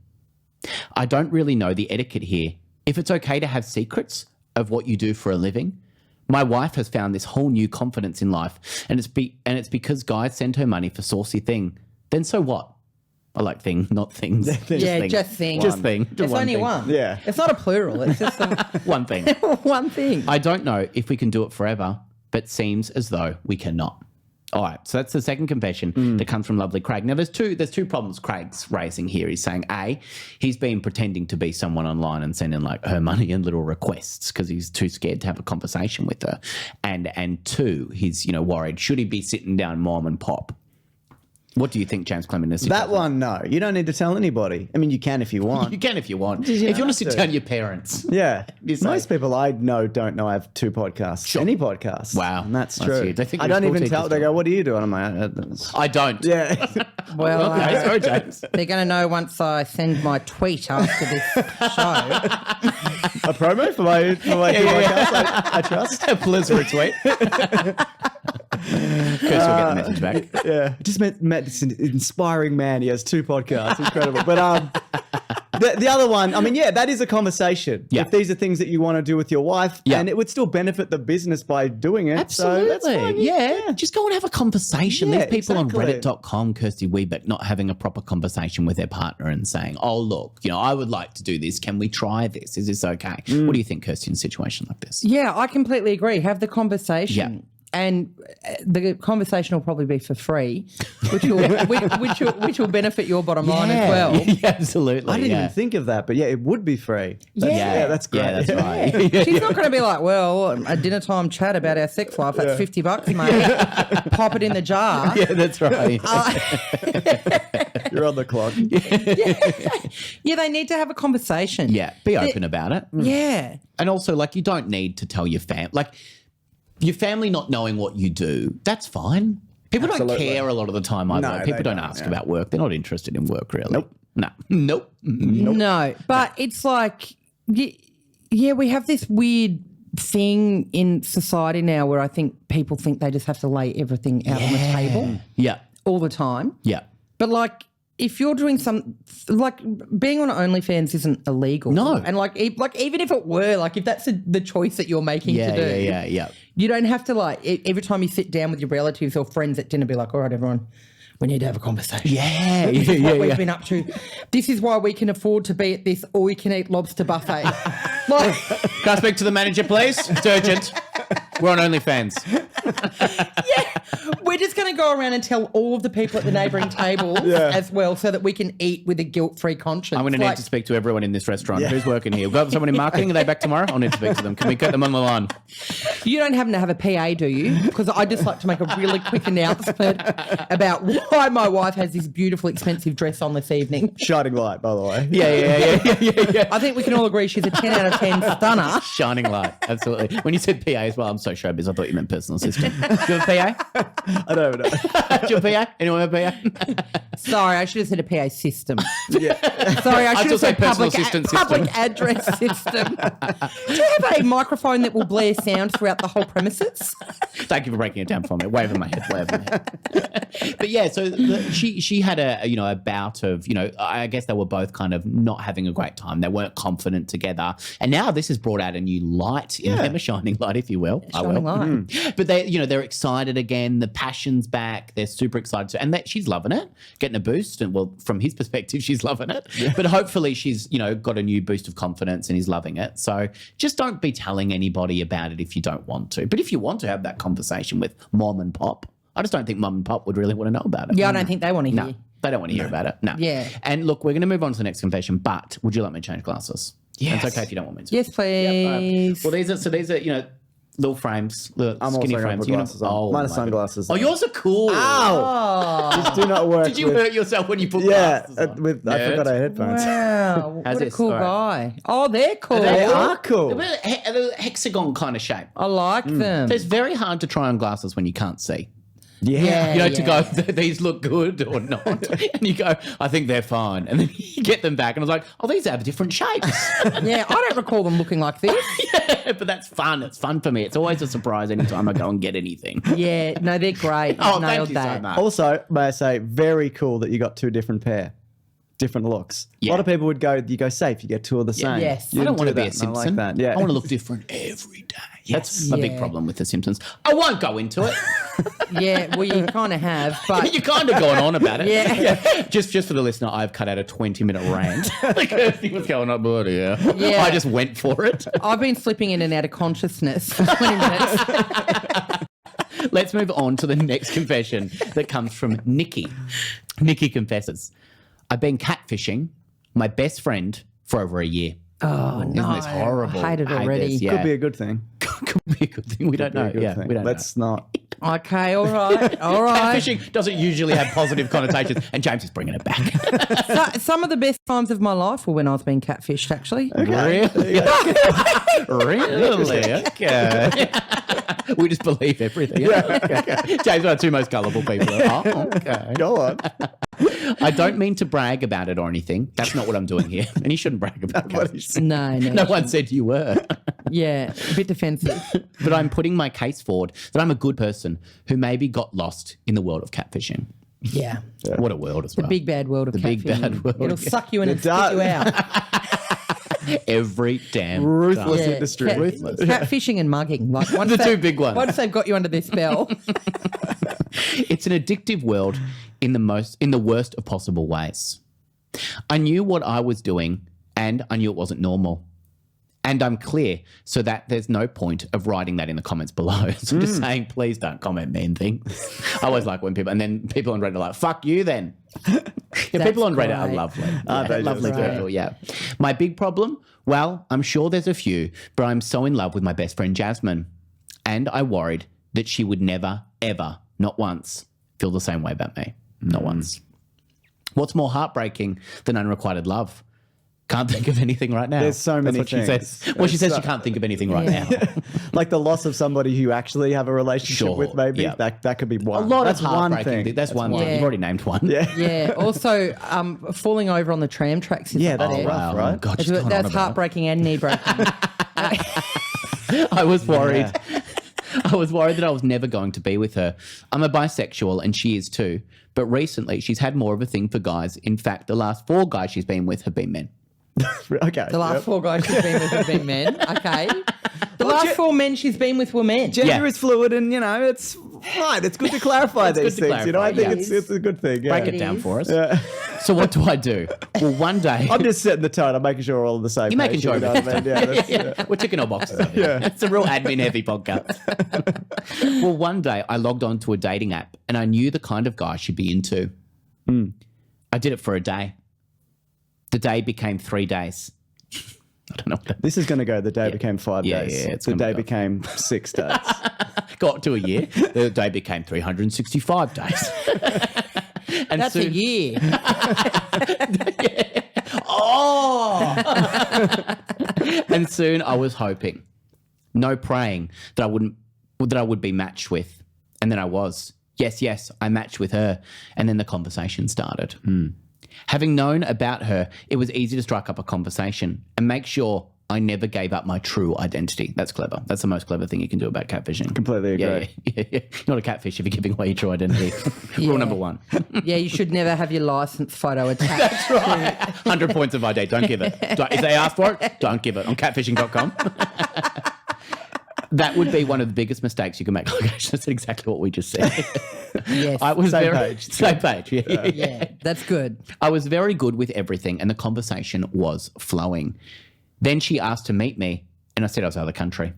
I don't really know the etiquette here. If it's okay to have secrets of what you do for a living. My wife has found this whole new confidence in life, and it's because guys send her money for saucy thing. Then so what? I like thing, not things. Just thing. Just thing. It's only thing. one. Yeah. It's not a plural. It's just One thing. one thing. I don't know if we can do it forever, but seems as though we cannot. All right, so that's the second confession that comes from lovely Craig. Now, there's two problems Craig's raising here. He's saying, A, he's been pretending to be someone online and sending like her money and little requests because he's too scared to have a conversation with her. And two, he's, worried, should he be sitting down mom and pop? What do you think, James Clement? That one, no. You don't need to tell anybody. I mean, you can if you want. You can if you want. If you want to sit down your parents. Yeah. say- Most people I know don't know I have 2 podcasts. Any podcast. Wow. And that's That's true. huge. They think I you're don't school even tell. teachers They do. go, what do you do? And I'm like, I don't. yeah. Well, Okay, sorry, James. they're going to know once I send my tweet after this show. A promo for my podcast, I trust. Please retweet. Chris will get the message back. Yeah. I just met this inspiring man. He has 2 podcasts. Incredible. But the other one, I mean, yeah, that is a conversation. Yeah. If these are things that you want to do with your wife, Yeah. and it would still benefit the business by doing it. Absolutely. So that's fine. Yeah. Just go and have a conversation. Yeah, There's people exactly. on Reddit.com, Kirsty Webeck, not having a proper conversation with their partner and saying, oh, look, I would like to do this. Can we try this? Is this okay? What do you think, Kirsty, in a situation like this? Yeah, I completely agree. Have the conversation. Yeah. And the conversation will probably be for free, which will benefit your bottom line as well. Yeah, absolutely. I didn't yeah. even think of that, but yeah, it would be free. Yeah. That's great. Yeah, that's right. She's not going to be like, well, a dinner time chat about our sex life, that's $50, mate. Pop it in the jar. Yeah, that's right. You're on the clock. Yeah, they need to have a conversation. Yeah, be open about it. Yeah. And also, you don't need to tell your your family not knowing what you do, that's fine. People Absolutely. don't care a lot of the time either. No, People they don't don't, ask yeah. about work. They're not interested in work, really. Nope. Nope. No, but it's like, yeah, we have this weird thing in society now where I think people think they just have to lay everything out on the table Yeah. all the time. Yeah. But if you're doing being on OnlyFans isn't illegal. No. And even if it were, if that's the choice that you're making Yeah, to do. yeah. You don't have to every time you sit down with your relatives or friends at dinner, be like, all right, everyone, we need to have a conversation. Yeah. This is what we've been up to. This is why we can afford to be at this all-you-can-eat lobster buffet. Can I speak to the manager, please? It's urgent. We're on OnlyFans. We're just going to go around and tell all of the people at the neighbouring tables as well so that we can eat with a guilt-free conscience. I'm going to need to speak to everyone in this restaurant. Who's working here? We've got someone in marketing. Are they back tomorrow? I'll need to speak to them. Can we get them on the line? You don't happen to have a PA, do you? Because I'd just like to make a really quick announcement about why my wife has this beautiful, expensive dress on this evening. Shining light, by the way. Yeah. I think we can all agree she's a 10 out of 10 stunner. Shining light. Absolutely. When you said PA as well, I'm so showbiz. I thought you meant personal assistant. Do you have a PA? I don't know. Do you have a PA? Anyone have a PA? Sorry, I should have said a PA system. Yeah. Sorry, I should have still say said personal public, assistant public address system. Do you have a microphone that will blare sound throughout the whole premises? Thank you for breaking it down for me. Waving my head. But yeah, so she had a bout of, I guess they were both kind of not having a great time. They weren't confident together. And now this has brought out a new light in them, a shining light, if you will. Shining light. But they're excited again. The passion's back. They're super excited. And she's loving it, getting a boost. And well, from his perspective, she's loving it. Yeah. But hopefully she's, got a new boost of confidence and he's loving it. So just don't be telling anybody about it if you don't want to. But if you want to have that conversation with mom and pop, I just don't think mum and pop would really want to know about it. Yeah, I don't think they want to hear. No, they don't want to hear about it. No. Yeah. And look, we're going to move on to the next confession, but would you like me to change glasses? Yes. It's okay if you don't want me to. Yes, please. Well, these are, little frames, little I'm skinny also going frames. to put glasses on. Mine are sunglasses. Oh, yours are cool. Ow! Just do not work. Did you hurt yourself when you put Yeah, glasses on? I forgot I had headphones. Wow, what a this? cool All right. guy. Oh, they're cool. They are cool. They're a hexagon kind of shape. I like them. So it's very hard to try on glasses when you can't see. Yeah. You know, to go, these look good or not. And you go, I think they're fine. And then you get them back and I was like, oh, these have different shapes. Yeah, I don't recall them looking like this. Yeah, but that's fun. It's fun for me. It's always a surprise anytime I go and get anything. Yeah, no, they're great. Oh, Nailed thank you that. so much. Also, may I say, very cool that you got two different different looks. Yeah. A lot of people would go, you go safe, you get two of the same. Yes. You I don't didn't want to do be a that, and I Simpson. like that. Yeah. I want to look different every day. That's my big Yeah. problem with The Simpsons. I won't go into it. Yeah, well, you kind of have, but You're kind of going on about it. Yeah. Just for the listener, I've cut out a 20-minute rant. Like, Kirsty was going on, buddy. Yeah. Yeah. I just went for it. I've been slipping in and out of consciousness for 20 minutes. Let's move on to the next confession that comes from Nikki. Nikki confesses, I've been catfishing my best friend for over a year. Oh, no. Isn't this horrible? I hate it already. this, yeah. Could be a good thing. Could be a good thing. We don't know. Be a good Yeah, thing. we don't Let's not. Okay, all right, all right. Catfishing doesn't usually have positive connotations, and James is bringing it back. Some of the best times of my life were when I was being catfished, actually. Really? Really? Okay. We just believe everything. Okay. James are the two most gullible people. Oh, okay. Go on. I don't mean to brag about it or anything. That's not what I'm doing here. And you shouldn't brag about it. No. No one said you were. Yeah, a bit defensive. But I'm putting my case forward that I'm a good person who maybe got lost in the world of catfishing. Yeah. What a world as well. The big bad world of The catfishing. big bad world. It'll suck you in and spit does. you out. Every damn Ruthless time. industry. Ruthless. Catfishing and mugging. Like once The two big ones. Once they've got you under their spell. It's an addictive world in the worst of possible ways. I knew what I was doing and I knew it wasn't normal. And I'm clear so that there's no point of writing that in the comments below. So I'm just saying, please don't comment mean things. I always like when people on Reddit are like, fuck you then. Yeah, people on Reddit are great. lovely. they Lovely just? people, yeah. My big problem? Well, I'm sure there's a few, but I'm so in love with my best friend Jasmine. And I worried that she would never, ever, not once, feel the same way about me. Not once. What's more heartbreaking than unrequited love? Can't think of anything right now. There's so many That's what things. she says. Well, she says she can't think of anything right now. Like the loss of somebody who you actually have a relationship Sure, with, maybe. yeah. That could be one. A lot That's of one heartbreaking. thing. That's one one. thing. Yeah. You've already named one. Yeah. Yeah. Also, falling over on the tram tracks. Is Yeah, up that's there. rough, right? Oh, God, she's going on That's about it. heartbreaking and knee breaking. I was worried. I was worried that I was never going to be with her. I'm a bisexual and she is too. But recently she's had more of a thing for guys. In fact, the last 4 guys she's been with have been men. Okay. The last 4 guys she's been with have been men. Okay. The last 4 men she's been with were men. Gender Yeah. is fluid, and it's fine. It's good to clarify It's good these to things. clarify, I think yeah. it's a good thing. Yeah. Break it down is. for us. So what do I do? Well, one day... I'm just setting the tone. I'm making sure we're all on the same You're making page. sure You know what I mean? Yeah, that's- yeah. We're ticking our boxes. Yeah. It's a real admin-heavy podcast. Well, one day I logged on to a dating app and I knew the kind of guy she'd be into. I did it for a day. The day became 3 days. I don't know what that This is going to go. The day became 5 Yeah, days. yeah, it's the gonna day go. became 6 days. got to a year. The day became 365 days. And That's a soon, year. Oh! And soon I was hoping, no praying, that I would be matched with. And then I was. Yes, I matched with her. And then the conversation started. Having known about her, it was easy to strike up a conversation and make sure I never gave up my true identity. That's clever. That's the most clever thing you can do about catfishing. Completely agree. Yeah. You're not a catfish if you're giving away your true identity. Rule number 1. Yeah, you should never have your license photo attached. 100 points of ID. Don't give it. If they ask for it, don't give it. On catfishing.com. That would be one of the biggest mistakes you can make. That's exactly what we just said. Yes. I was Same very, page. Same page. Yeah. Yeah, that's good. I was very good with everything and the conversation was flowing. Then she asked to meet me and I said I was out of the country.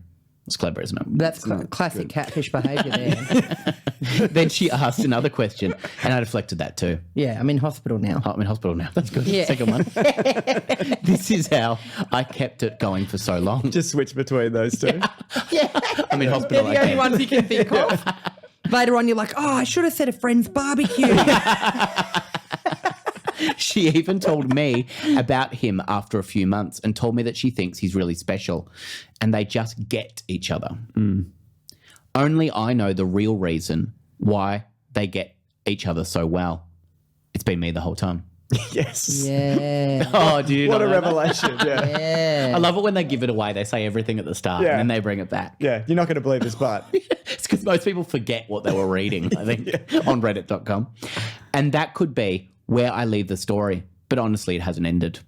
It's clever, isn't it? That's classic catfish behaviour there. Then she asked another question and I deflected that too. Yeah, I'm in hospital now. I'm in hospital now. That's good. Yeah. Second one. This is how I kept it going for so long. Just switch between those two. I'm in hospital They're the only again. ones you can think of. Later on, you're like, oh, I should have said a friend's barbecue. She even told me about him after a few months and told me that she thinks he's really special and they just get each other. Only I know the real reason why they get each other so well. It's been me the whole time. Yes. Yeah. Oh, do you What know a that? revelation. Yeah. Yeah. I love it when they give it away. They say everything at the start Yeah. and then they bring it back. Yeah. You're not going to believe this, but It's because most people forget what they were reading, I think, on reddit.com. And that could be where I leave the story. But honestly, it hasn't ended.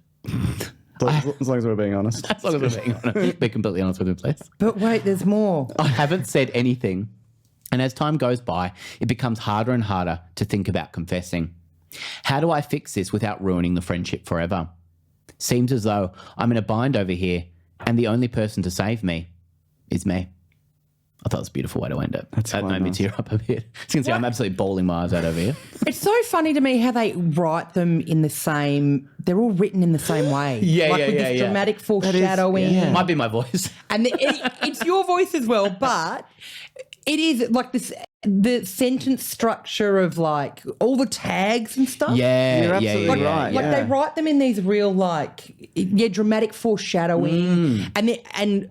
as long as we're being honest. As long as we're being honest. Be completely honest with me, please. But wait, there's more. I haven't said anything. And as time goes by, it becomes harder and harder to think about confessing. How do I fix this without ruining the friendship forever? Seems as though I'm in a bind over here and the only person to save me is me. I thought it was a beautiful way to end it. That quite made me nice. tear up a bit. As you can see, I'm absolutely bawling my eyes out over here. It's so funny to me how they write them in the same. They're all written in the same way. Yeah, like yeah, with yeah, this yeah. dramatic foreshadowing. yeah. Might be my voice. And it's your voice as well, but it is like this. The sentence structure of like all the tags and stuff. Yeah, You're yeah, absolutely yeah, right. yeah. Like they write them in these real dramatic foreshadowing, and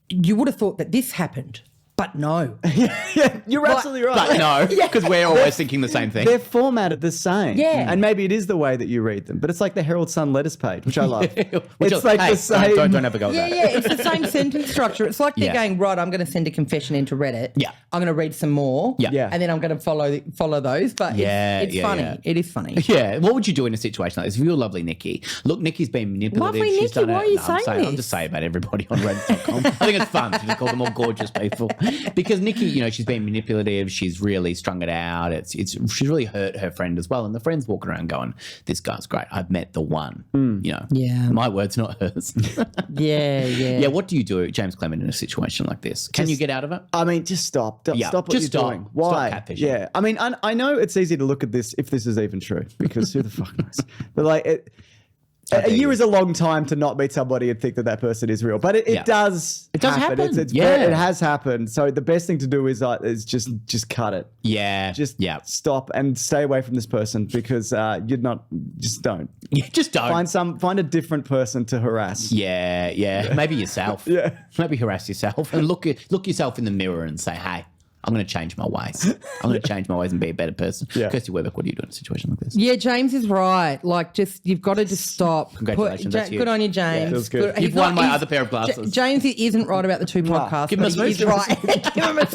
you would have thought that this happened, but no. Yeah, you're absolutely right. But no, because we're always thinking the same thing. They're formatted the same. Yeah. And maybe it is the way that you read them, but it's like the Herald Sun letters page, which I love. Which It's I- like hey, the same. Don't ever go with Yeah, that. yeah, it's the same sentence structure. It's like they're Yeah. going, right, I'm going to send a confession into Reddit. Yeah. I'm going to read some more. Yeah. Yeah. And then I'm going to follow those. But Yeah, it's yeah, funny. yeah. It is funny. Yeah, what would you do in a situation like this? If you were lovely Nikki, look, Nikki's been manipulative. Lovely She's Nikki, done why are you I'm saying I'm this? just saying about everybody on Reddit.com. I think it's fun to just call them all gorgeous people because Nikki, you know, she's been manipulative. She's really strung it out. She's really hurt her friend as well, and the friend's walking around going, "This guy's great. I've met the one." You know, Yeah. my words, not hers. Yeah, yeah. Yeah, what do you do, James Clement, in a situation like this? Can you get out of it? I mean, just stop. Yeah, Stop what just you're stop. doing. Why? Stop catfishing. Yeah. I mean, I know it's easy to look at this if this is even true because who the fuck knows? But like, a year is a long time to not meet somebody and think that that person is real. But it Yeah. does. It does happen. happen. It's Yeah. it has happened. So the best thing to do is just cut it. Yeah, Just yeah, stop and stay away from this person because you're not. Just don't. yeah. Just don't. Find a different person to harass. Yeah, yeah. Maybe yourself. Yeah. Maybe harass yourself and look yourself in the mirror and say, "Hey, I'm going to change my ways. I'm going to change my ways and be a better person." Yeah. Kirsty Webeck, what do you do in a situation like this? Yeah, James is right. Like, you've got to just stop. Congratulations, that's Good huge. on you, James. Yeah. Feels good. He's You've won my he's- other pair of glasses. James isn't right about the two podcasts. Give him a but he speech. is right. Give him a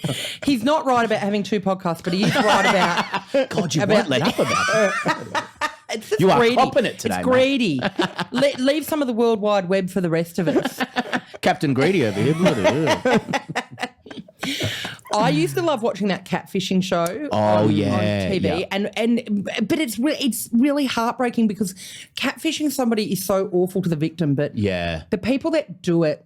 speech. He's not right about having two podcasts, but he is right about. God, you About- won't let up about it. It's just You are greedy. copping it today, It's mate. greedy. Leave some of the World Wide Web for the rest of us. Captain Greedy over here. Bloody hell. I used to love watching that catfishing show Oh, yeah, on TV, yeah. but it's really heartbreaking because catfishing somebody is so awful to the victim, but Yeah. the people that do it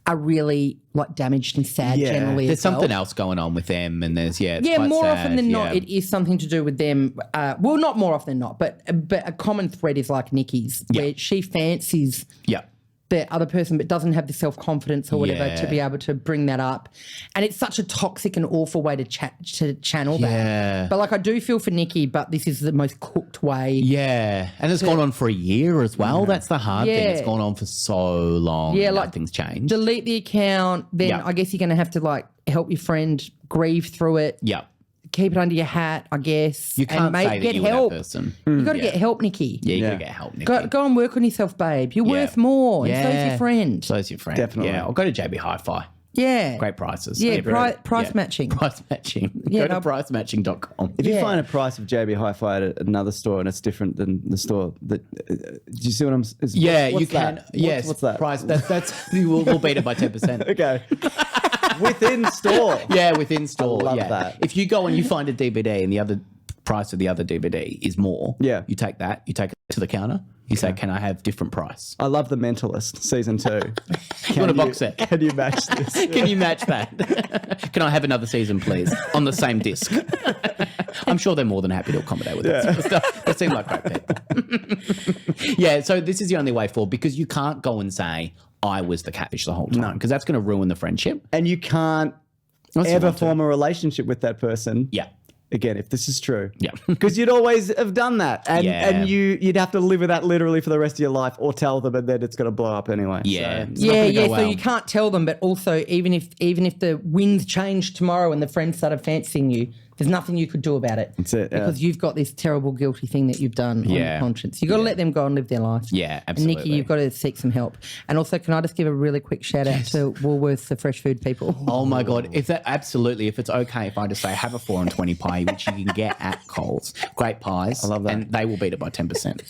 are really like damaged and sad Yeah. generally. There's as well. something else going on with them and there's, it's Yeah, quite more sad, often than not, yeah. it is something to do with them. Well, not more often than not, but a common thread is like Nikki's, where she fancies Yeah. the other person but doesn't have the self-confidence or whatever Yeah. to be able to bring that up. And it's such a toxic and awful way to channel Yeah. that. But like I do feel for Nikki, but this is the most cooked way. Yeah. And it's gone on for a year as well. That's the hard thing. Yeah. It's gone on for so long. Yeah, and like, nothing's changed. Delete the account, then Yeah. I guess you're going to have to like help your friend grieve through it. Yeah. Keep it under your hat, I guess. You can't say that get you were help. that person. You got to get help, Nikki. Yeah, you Yeah. gotta get help, Nikki. Go and work on yourself, babe. You're worth more. And so's your friend. So's your friend. Definitely. Yeah. Or go to JB Hi-Fi. Yeah. Great prices. Yeah, Everywhere. price matching. Price matching. Yeah, Go to pricematching.com. If you Yeah. find a price of JB Hi-Fi at another store and it's different than the store, that do you see what I'm? Yeah, what's you can. that? Yes. What's that? Price. That's we'll beat it by 10%. Okay. Within store. Yeah, within store. I love yeah. that. If you go and you find a DVD and the other price of the other DVD is more, Yeah. you take that, you take it to the counter, you say, "Can I have different price?" I love The Mentalist season 2. You want a box set? Can you match this? Can you match that? Can I have another season, please, on the same disc? I'm sure they're more than happy to accommodate with that sort of stuff. They seem like great people. Yeah, so this is the only way forward because you can't go and say, "I was the catfish the whole time," because that's going to ruin the friendship. And you can't Unless you ever want to. form a relationship with that person Yeah. again, if this is true. Yeah. Because you'd always have done that. And Yeah. and you'd have to live with that literally for the rest of your life or tell them and then it's going to blow up anyway. Yeah. So, It's not gonna go So well. you can't tell them, but also even if the winds changed tomorrow and the friends started fancying you, there's nothing you could do about it. That's it, yeah. Because you've got this terrible guilty thing that you've done on Yeah. your conscience. You've got to let them go and live their life. Yeah, And Nikki, absolutely. you've got to seek some help. And also, can I just give a really quick shout out to Woolworths, the fresh food people? Oh my God. If it's okay if I just say have a 4 and 20 pie, which you can get at Coles. Great pies. I love that. And they will beat it by 10%.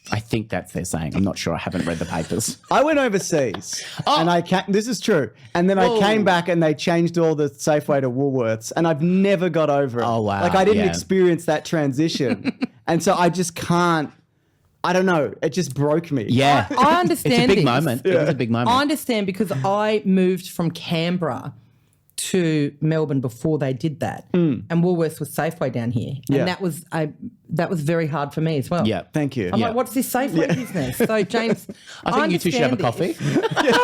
I think that's their saying. I'm not sure. I haven't read the papers. I went overseas and this is true. And then Whoa. I came back and they changed all the Safeway to Woolworths and I've never got over it. Oh, wow. Like I didn't Yeah. experience that transition. And so I just can't, I don't know. It just broke me. Yeah. I understand It's a big this. moment. It was a big moment. I understand because I moved from Canberra to Melbourne before they did that, and Woolworths was Safeway down here, Yeah. and that was very hard for me as well. Yeah. Thank you. I'm Yeah. like, what's this Safeway business? So James, I think you two should have a understand coffee. this.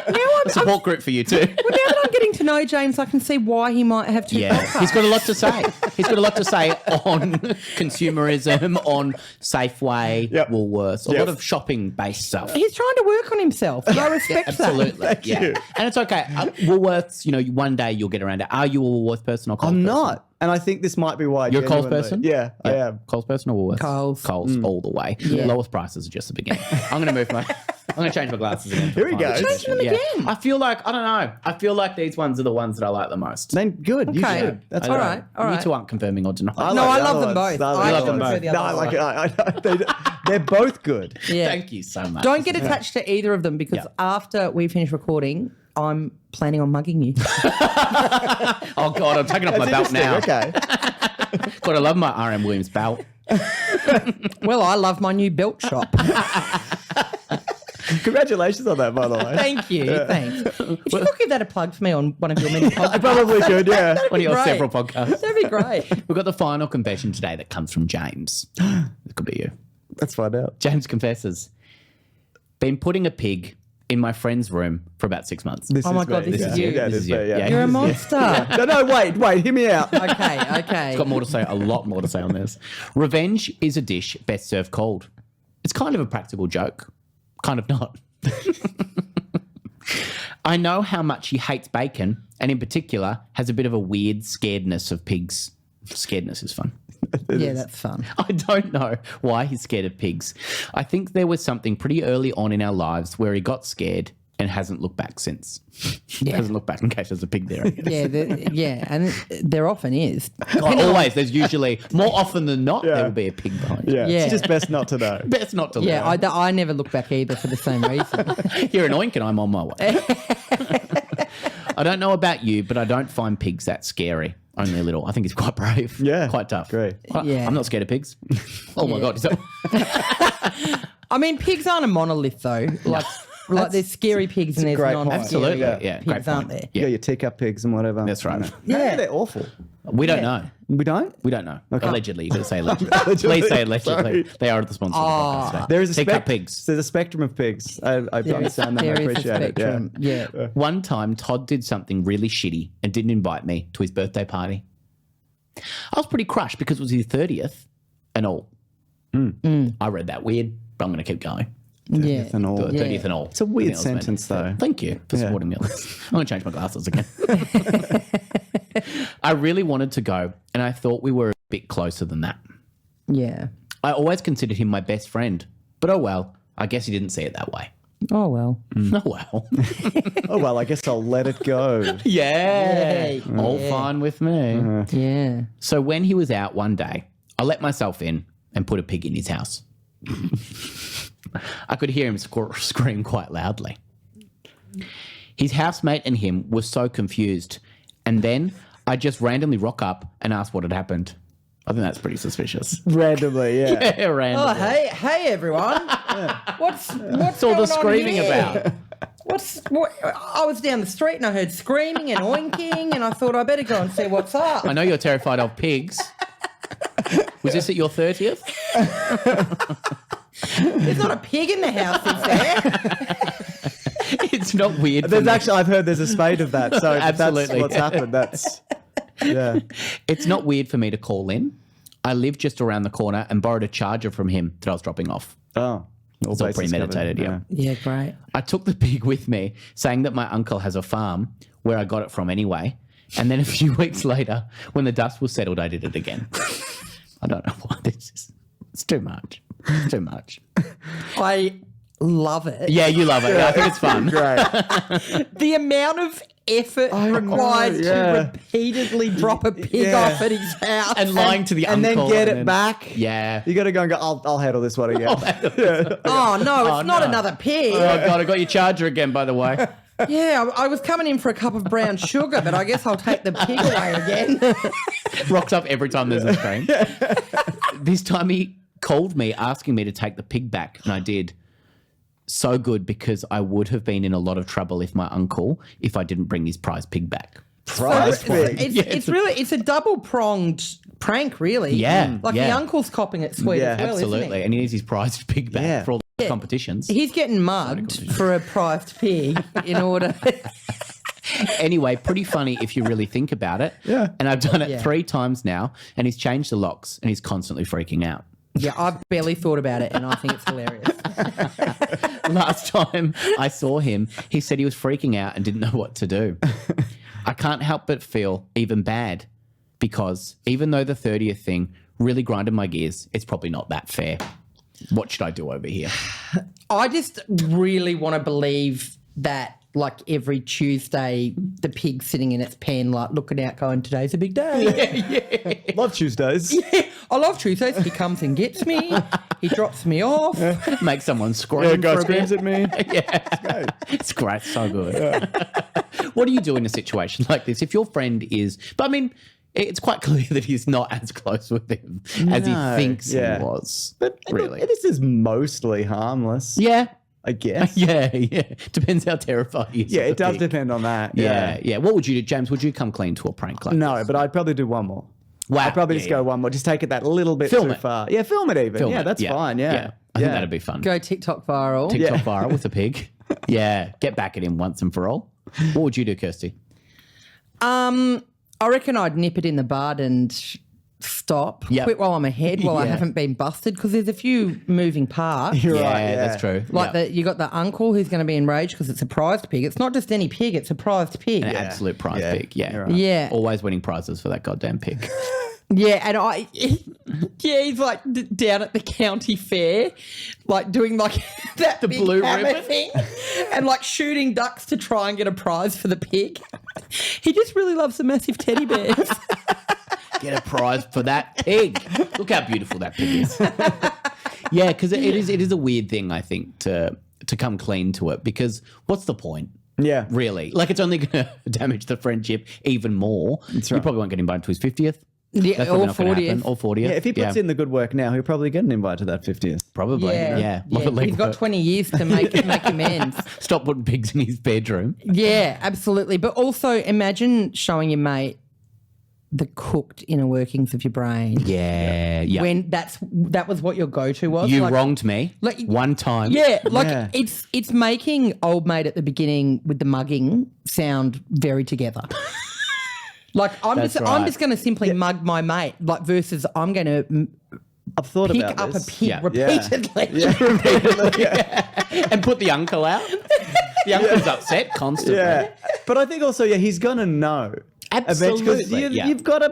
Now Support group for you too. now that I'm getting to know James, I can see why he might have two Yeah, podcasts. he's got a lot to say. He's got a lot to say on consumerism, on Safeway, Yep. Woolworths, a Yep. lot of shopping-based stuff. He's trying to work on himself. And I respect that. Absolutely, yeah. you. And it's okay. Woolworths, one day you'll get around it. Are you a Woolworths person or Coles I'm person? not. And I think this might be why. You're a Coles genuinely- person? Yeah, I am. Coles person or Woolworths? Coles. Coles all the way. Yeah. Lowest prices are just the beginning. I'm going to change my glasses again. Here we go. Changing them again. I feel like, I don't know. I feel like these ones are the ones that I like the most. Then good. You Okay. should. That's I don't all know. right, all You right. two aren't confirming or denying. No, I love them both. I love actually them prefer both. the No, other I one. like it. They're both good. Yeah. Thank you so much. Don't get attached to either of them because Yeah. after we finish recording, I'm planning on mugging you. Oh, God, I'm taking off my belt now. Okay. God, I love my R.M. Williams belt. Well, I love my new belt shop. Congratulations on that, by the way. Thank you. Thanks. If you could give that a plug for me on one of your many I podcasts, probably could, yeah. One of your great. several podcasts. that'd be great. We've got the final confession today that comes from James. It could be you. Let's find out. James confesses, been putting a pig in my friend's room for about 6 months. This Oh my is God, me. this Yeah. is you. Yeah, This this is is you. me, yeah. Yeah. You're a monster. No, wait, hear me out. Okay. Got more to say, a lot more to say on this. Revenge is a dish best served cold. It's kind of a practical joke. Kind of not. I know how much he hates bacon and in particular has a bit of a weird scaredness of pigs. Scaredness is fun. Yeah, that's fun. I don't know why he's scared of pigs. I think there was something pretty early on in our lives where he got scared and hasn't looked back since. Yeah. Hasn't looked back in case there's a pig there. I guess. Yeah, and there often is. Always. There's usually, more often than not, there will be a pig behind you. Yeah, Yeah. it's just best not to know. Best not to Yeah, learn. I never look back either for the same reason. You're an oink and I'm on my way. I don't know about you, but I don't find pigs that scary. Only a little. I think he's quite brave. Yeah, Quite tough. agree. Yeah. I'm not scared of pigs. Oh my Yeah. God. Is that... I mean, pigs aren't a monolith though. Like there's scary pigs and there's great non-scary point. Absolutely. Yeah. Yeah. Great pigs, aren't point. there? You got your teacup pigs and whatever. That's right. Yeah, they're awful. We don't Yeah. know. We don't? We don't know. Okay. Allegedly. You got to say allegedly. Allegedly. Please say allegedly. Sorry. They are the sponsor of the podcast today. There is a Teacup pigs. There's a spectrum of pigs. I understand that. I There is a appreciate it. Yeah. spectrum. Yeah. One time, Todd did something really shitty and didn't invite me to his birthday party. I was pretty crushed because it was his 30th and all. I read that weird, but I'm going to keep going. Yeah. And all. 30th and all. It's a weird I think that was meant. sentence, though. Thank you for supporting me on this. I'm going to change my glasses again. I really wanted to go, and I thought we were a bit closer than that. Yeah. I always considered him my best friend, but oh well, I guess he didn't see it that way. Oh well. Oh well. Oh, well, I guess I'll let it go. Yeah. Yay. All fine with me. Yeah. So when he was out one day, I let myself in and put a pig in his house. I could hear him scream quite loudly. His housemate and him were so confused. And then I just randomly rock up and ask what had happened. I think that's pretty suspicious. Randomly, yeah. Yeah, randomly. Oh hey everyone. What's What's all the going on screaming here? about? I was down the street and I heard screaming and oinking and I thought I better go and see what's up. I know you're terrified of pigs. Was this at your 30th? There's not a pig in the house, is there? It's not weird. There's actually, I've heard there's a spate of that. So if Absolutely. that's what's happened. That's Yeah. It's not weird for me to call in. I live just around the corner and borrowed a charger from him that I was dropping off. Oh. It's all premeditated, yeah. Yeah, great. I took the pig with me, saying that my uncle has a farm where I got it from anyway. And then a few weeks later, when the dust was settled, I did it again. I don't know why this is. It's too much. It's too much. I love it. Yeah, you love it. Yeah, I think it's fun. Great. The amount of effort required to repeatedly drop a pig off at his house. And lying to the And uncle. then get it back. Yeah. You got to go and go, I'll handle this one again. Oh, no, it's not another pig. Oh, God, I got your charger again, by the way. Yeah, I was coming in for a cup of brown sugar, but I guess I'll take the pig away again. Rocks up every time there's a scream. This time he called me asking me to take the pig back, and I did. So good, because I would have been in a lot of trouble if I didn't bring his prize pig back. Prize pig? It's a double-pronged prank, really. Yeah, Like the uncle's copping it sweet as well, absolutely. isn't he? And he needs his prized pig back for all the competitions. He's getting mugged for a prized pig in order... Anyway, pretty funny if you really think about it. Yeah. And I've done it 3 times now, and he's changed the locks, and he's constantly freaking out. Yeah, I've barely thought about it, and I think it's hilarious. Last time I saw him, he said he was freaking out and didn't know what to do. I can't help but feel even bad, because even though the 30th thing really grinded my gears, it's probably not that fair. What should I do over here? I just really want to believe that, like, every Tuesday, the pig's sitting in its pen, like, looking out, going, today's a big day. Love Tuesdays. I love Tuesdays. He comes and gets me. He drops me off. Make someone scream. Yeah, guy for a screams bit. at me. Yeah. It's great. So good. What do you do in a situation like this? If your friend is, but I mean, it's quite clear that he's not as close with him as he thinks he was. But really. This is mostly harmless. Yeah. I guess. Yeah. Depends how terrified he is. Yeah, of it the does pig. depend on that. Yeah. What would you do, James? Would you come clean to a prank like No, this? but I'd probably do one more. Wow. I'd probably just go one more. Just take it that little bit Film too it. far. Yeah, film it even. Film yeah, it. that's fine. Yeah. I think that'd be fun. Go TikTok viral. TikTok viral with a pig. Yeah. Get back at him once and for all. What would you do, Kirsty? I reckon I'd nip it in the bud and stop. Yep. Quit while I'm ahead, while I haven't been busted, because there's a few moving parts. You're Yeah, right. Yeah, that's true. Like you got the uncle who's going to be enraged because it's a prized pig. It's not just any pig; it's a prized pig. An absolute prize pig. Yeah. You're right. Yeah, Always winning prizes for that goddamn pig. yeah, and he's like down at the county fair, like doing like that The big blue hammer ribbon. thing, and like shooting ducks to try and get a prize for the pig. He just really loves the massive teddy bears. Get a prize for that pig. Look how beautiful that pig is. Yeah, because it is a weird thing, I think, to come clean to it, because what's the point? Yeah. Really? Like, it's only going to damage the friendship even more. That's You right. probably won't get invited to his 50th. Yeah, That's probably or not going to 40th. happen. Or 40th. Yeah, if he puts in the good work now, he'll probably get an invite to that 50th. Probably. Yeah. Lot of He's got legwork. 20 years to make amends. Stop putting pigs in his bedroom. Yeah, absolutely. But also imagine showing your mate the cooked inner workings of your brain. Yeah. When that was what your go-to was. You like, wronged me one time. Yeah, like Yeah. it's making old mate at the beginning with the mugging sound very together. Like I'm That's just right. going to simply mug my mate, like versus I'm going to I've thought pick about up this. a pig Yeah. repeatedly. And put the uncle out. The uncle's upset constantly. Yeah, but I think also, he's gonna know. Absolutely, Because yeah. you've got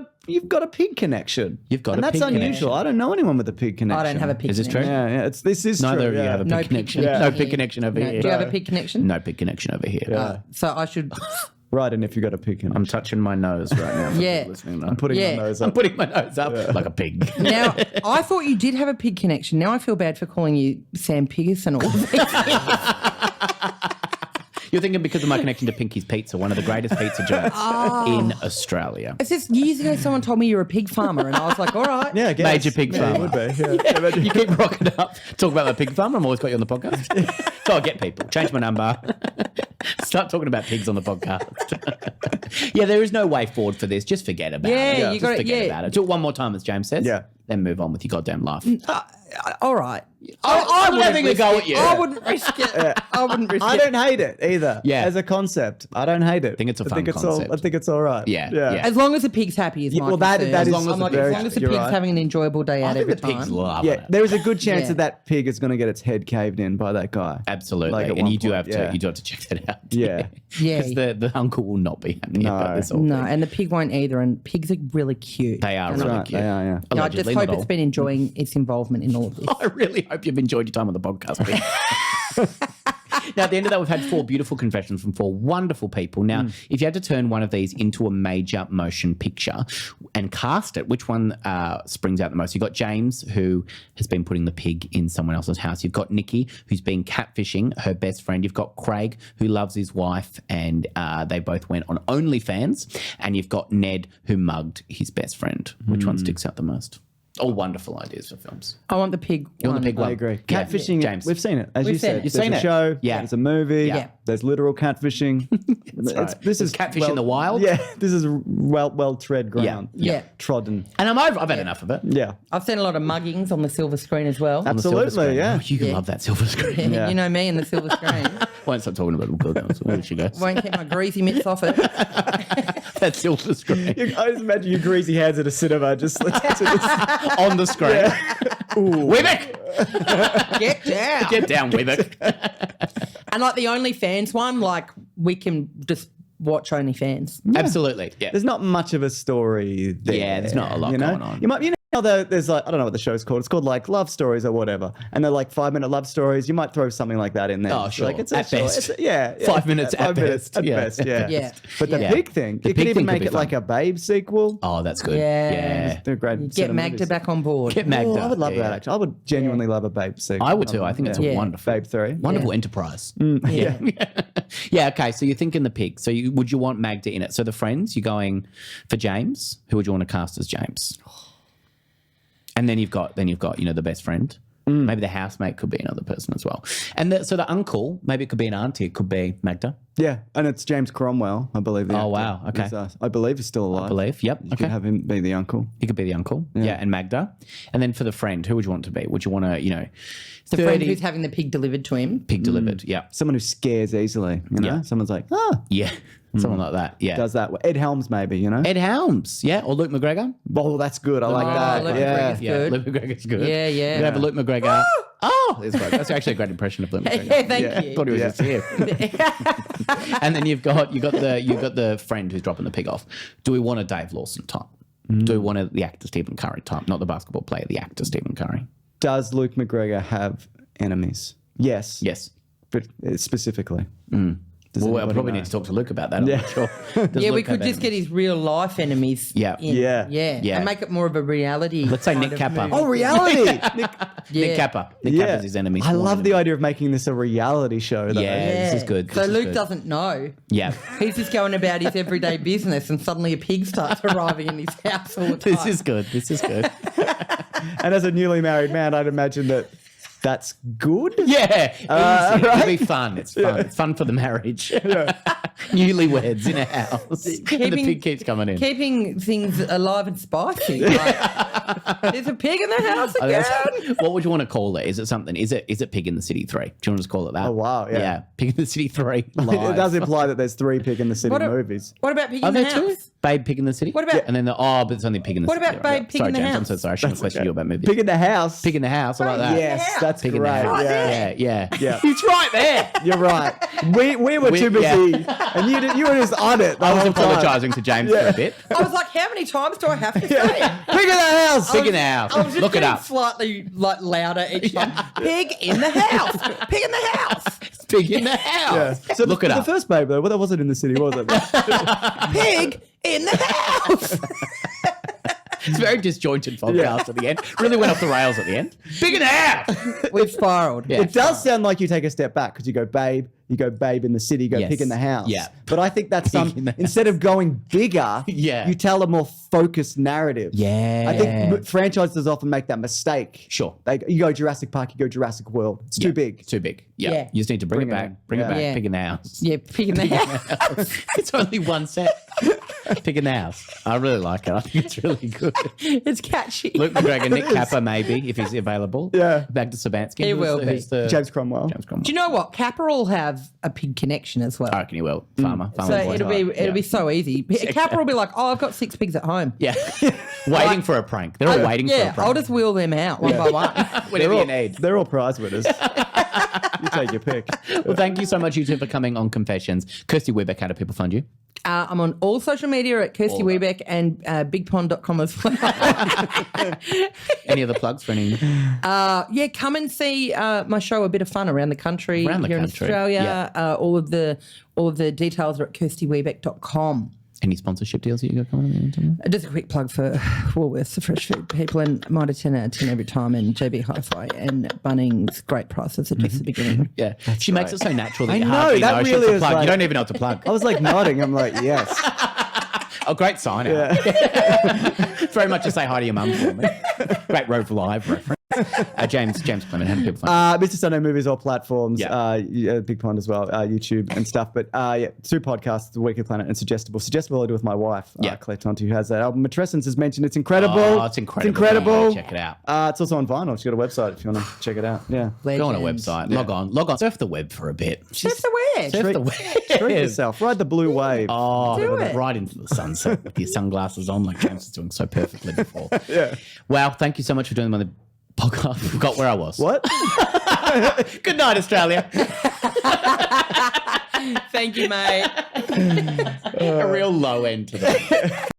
a pig connection. You've got and a that's pig unusual. connection. I don't know anyone with a pig connection. I don't have a pig Is this true? connection. Yeah, this is Neither true. of you yeah. have a pig No pig connection. connection. No pig connection over No. here. Do you have a pig connection? No pig connection over here. So I should. Right, and if you got a pig connection. I'm touching my nose right now. for Yeah. people listening, though. I'm putting Yeah. my nose I'm up. putting my nose up like a pig. Now, I thought you did have a pig connection. Now I feel bad for calling you Sam Piggis and all this. You're thinking because of my connection to Pinky's Pizza, one of the greatest pizza joints in Australia. It's just years ago someone told me you're a pig farmer and I was like, all right. Yeah, I guess. Major pig Yeah, farmer. it would be. Yeah. You keep rocking up, talk about my pig farm. I'm always got you on the podcast. So I get people. Change my number. Start talking about pigs on the podcast. Yeah, there is no way forward for this. Just forget about it. Yeah, you Just got it. forget Yeah. about it. Do it one more time, as James says. Yeah. Then move on with your goddamn life. All right. I'm having a go at you. I wouldn't risk it. I wouldn't risk I it. don't hate it either. Yeah. As a concept, I don't hate it. I think it's a fun concept. I think it's all right. Yeah. As long as the pig's happy is my well, that concern. is as long very- as the you're pig's right. having an enjoyable day out I think every the pigs time. love Yeah, it. there is a good chance Yeah. that pig is going to get its head caved in by that guy. Absolutely. Like at and one you do point, have to check that out. Yeah. Yeah. Because the uncle will not be happy about this whole No, thing. and the pig won't either. And pigs are really cute. They are And really Right, cute. they are, yeah. I just Allegedly, hope not it's all. been enjoying its involvement in all of this. I really hope you've enjoyed your time on the podcast. Pete. Now, at the end of that, we've had 4 beautiful confessions from 4 wonderful people. Now, if you had to turn one of these into a major motion picture and cast it, which one springs out the most? You've got James, who has been putting the pig in someone else's house. You've got Nikki, who's been catfishing her best friend. You've got Craig, who loves his wife, and they both went on OnlyFans. And you've got Ned, who mugged his best friend. Which one sticks out the most? All wonderful ideas for films. I want the pig You want one. the pig one? I agree. Yeah. Catfishing, James. we've seen it. As We've you seen said, it. there's You've seen a it. show, Yeah. there's a movie, Yeah. there's literal catfishing. That's right. This There's is catfish in the wild. Yeah, this is well tread ground. Yeah. Trodden. And I've had enough of it. Yeah. I've seen a lot of muggings on the silver screen as well. On the silver Absolutely, screen. yeah. Oh, you Yeah. love that silver screen. Yeah. You know me and the silver screen. Won't stop talking about it. Where she goes. Won't keep my greasy mitts off it. That silver screen I just imagine your greasy hands at a cinema just on the screen. Webeck, Get down. get down, Webeck. And like the OnlyFans one, like we can just watch OnlyFans. Absolutely. Yeah. There's not much of a story there. Yeah, there's not a lot you know? going on. You know how there's like, I don't know what the show's called. It's called like Love Stories or whatever. And they're like 5-minute love stories. You might throw something like that in there. Oh, It's sure. like, it's At best. yeah. 5 minutes at 5 minutes best. At Yeah. best, yeah. Yeah. But the Yeah. pig thing, The you pig could even thing could make be it like fun. a Babe sequel. Oh, that's good. Yeah. They're great. Get cinema Magda movies. back on board. Get Magda. Oh, I would love Yeah. that actually. I would genuinely love a Babe sequel. I would too. I think it's Yeah. wonderful. Babe 3. Wonderful Yeah. enterprise. Yeah. Yeah, okay. So you're thinking the pig. So would you want Magda in it? So the friends, you're going for James. Who would you want to cast as James? And then you've got the best friend. Maybe the housemate could be another person as well. And so the uncle, maybe it could be an auntie. It could be Magda. Yeah, and it's James Cromwell, I believe. The Oh, actor. wow. Okay. He's, I believe he's still alive. I believe. Yep. You Okay. could have him be the uncle. He could be the uncle. Yeah. And Magda. And then for the friend, who would you want to be? Would you want to, The friend 30 who's having the pig delivered to him. pig delivered? Yeah. Someone who scares easily, you know? Yeah. Someone's like, Yeah. Someone like that. Yeah. does that. Ed Helms maybe, you know? Ed Helms. Yeah. Or Luke McGregor. Oh, that's good. I like that. Luke yeah. McGregor's Yeah. good. Luke McGregor's good. Yeah, yeah. You could have a Luke McGregor. Oh, that's actually a great impression of Luke McGregor. Yeah, thank Yeah. you. Thought he was Yeah. just here. And then you've got the friend who's dropping the pig off. Do we want a Dave Lawson type? Do we want the actor Stephen Curry type? Not the basketball player, the actor Stephen Curry. Does Luke McGregor have enemies? Yes. Yes. But specifically. Does Well, I anybody probably know? need to talk to Luke about that. I'm Yeah. not sure. Does Yeah, we Luke have could just get enemies? his real life enemies. Yeah. in. Yeah. Yeah. And make it more of a reality. Let's say kind Nick of Kappa. movie. Oh, reality. Yeah. Nick Kappa. Nick Yeah. Kappa's his enemies. I love the idea of making this a reality show, though. Yeah. This is good. So This is Luke good. doesn't know. Yeah. He's just going about his everyday business, and suddenly a pig starts arriving in his house all the time. This is good. This is good. And as a newly married man, I'd imagine that's good. Yeah. Easy. right? It'll be fun. It's fun. It's fun for the marriage. Newlyweds in a house. and the pig keeps coming in. Keeping things alive and spicy. Like, there's a pig in the house Oh, again. what would you want to call it? Is it something? Is it Pig in the City 3? Do you want to just call it that? Oh, wow, yeah. Yeah. Pig in the City 3. It Live. does imply that there's 3 Pig in the City What a- movies. What about pig Are in the there two? house? Babe Pig in the City? What about- And then but it's only Pig in the What City. about Babe Pig Sorry, in the James, I'm House? so sorry. I shouldn't question you about movies. Pig in the house. Pig in the House. I like that. Yes, that's Pig great. in the house. Yeah. Yeah. Yeah. It's right there. You're right. We were too busy, and you were just on it. The I was whole time. apologising to James for a bit. I was like, how many times do I have to say it? Pig in the house. Pig in the house. I was just Look it getting up. slightly louder each time. Pig in the house. Pig in the house. Pig in the Yeah. house. So Look it the up. first Babe though, well, that wasn't in the city, was it? Pig in the house. It's a very disjointed podcast at the end. Really went off the rails at the end. Pig in the house. We've spiraled. Yeah. It does sound like you take a step back because you go Babe in the city, you go Yes. Pig in the house. Yeah. But I think that's in the instead of going bigger, Yeah. you tell a more focused narrative. Yeah. I think franchises often make that mistake. Sure. You go Jurassic Park, you go Jurassic World. It's too big. It's too big. Yeah. Yeah. You just need to bring it Bring it back. in. Bring it Yeah. back. Yeah. Pig in the house. Yeah, pig in the house. It's only one set. Pig in the House. I really like it. I think it's really good. It's catchy. Luke McGregor, Nick Capper, maybe, if he's available. Yeah. Back to Sabansky. He will be. James Cromwell. James Cromwell. Do you know what? Capper will have a pig connection as well. I reckon he will. Farmer. So it'll be so easy. Capper will be like, I've got 6 pigs at home. Yeah. Waiting for a prank. They're all waiting for a prank. I'll just wheel them out one by one. Whatever you need. They're all prize winners. You take your pick. Well, thank you so much, you two, for coming on Confessions. Kirsty Webeck, how do people find you? I'm on all social media at Kirsty Webeck and bigpond.com as well. Any other plugs for any? Yeah, come and see my show, A Bit of Fun, around the country Around the here country, in Australia. All of the details are at kirstywebeck.com. Any sponsorship deals that you got coming on? Just a quick plug for Woolworths, the fresh food people, and Mitre 10 out of 10 every time, and JB Hi-Fi and Bunnings, great prices at just the beginning. Yeah. She makes it so natural that I you know, hardly that know really she's a is plug. like- You don't even know what to plug. I was like nodding. I'm like, yes. Oh, great sign out. Very much to say hi to your mum for me. Great Road for Live reference. James Clement, how do people find Mr. Sunday Movies, all platforms. Yeah. Big Pond as well, YouTube and stuff. But 2 podcasts, The Weekly Planet and Suggestible. Suggestible I do with my wife, Claire Tonti, who has that album. Matrescence has mentioned it's incredible. Oh, it's incredible. It's incredible. Check it out. It's also on vinyl. She's got a website if you want to check it out. Yeah. Go on a website. Log on. Surf the web for a bit. Surf the web. Surf the web. Treat yourself. Ride the blue wave. Oh, Do it. right into the sunset with your sunglasses on, like James was doing so perfectly before. Yeah. Wow, thank you so much for doing them on the podcast. I forgot where I was. What? Good night, Australia. Thank you, mate. A real low end to that.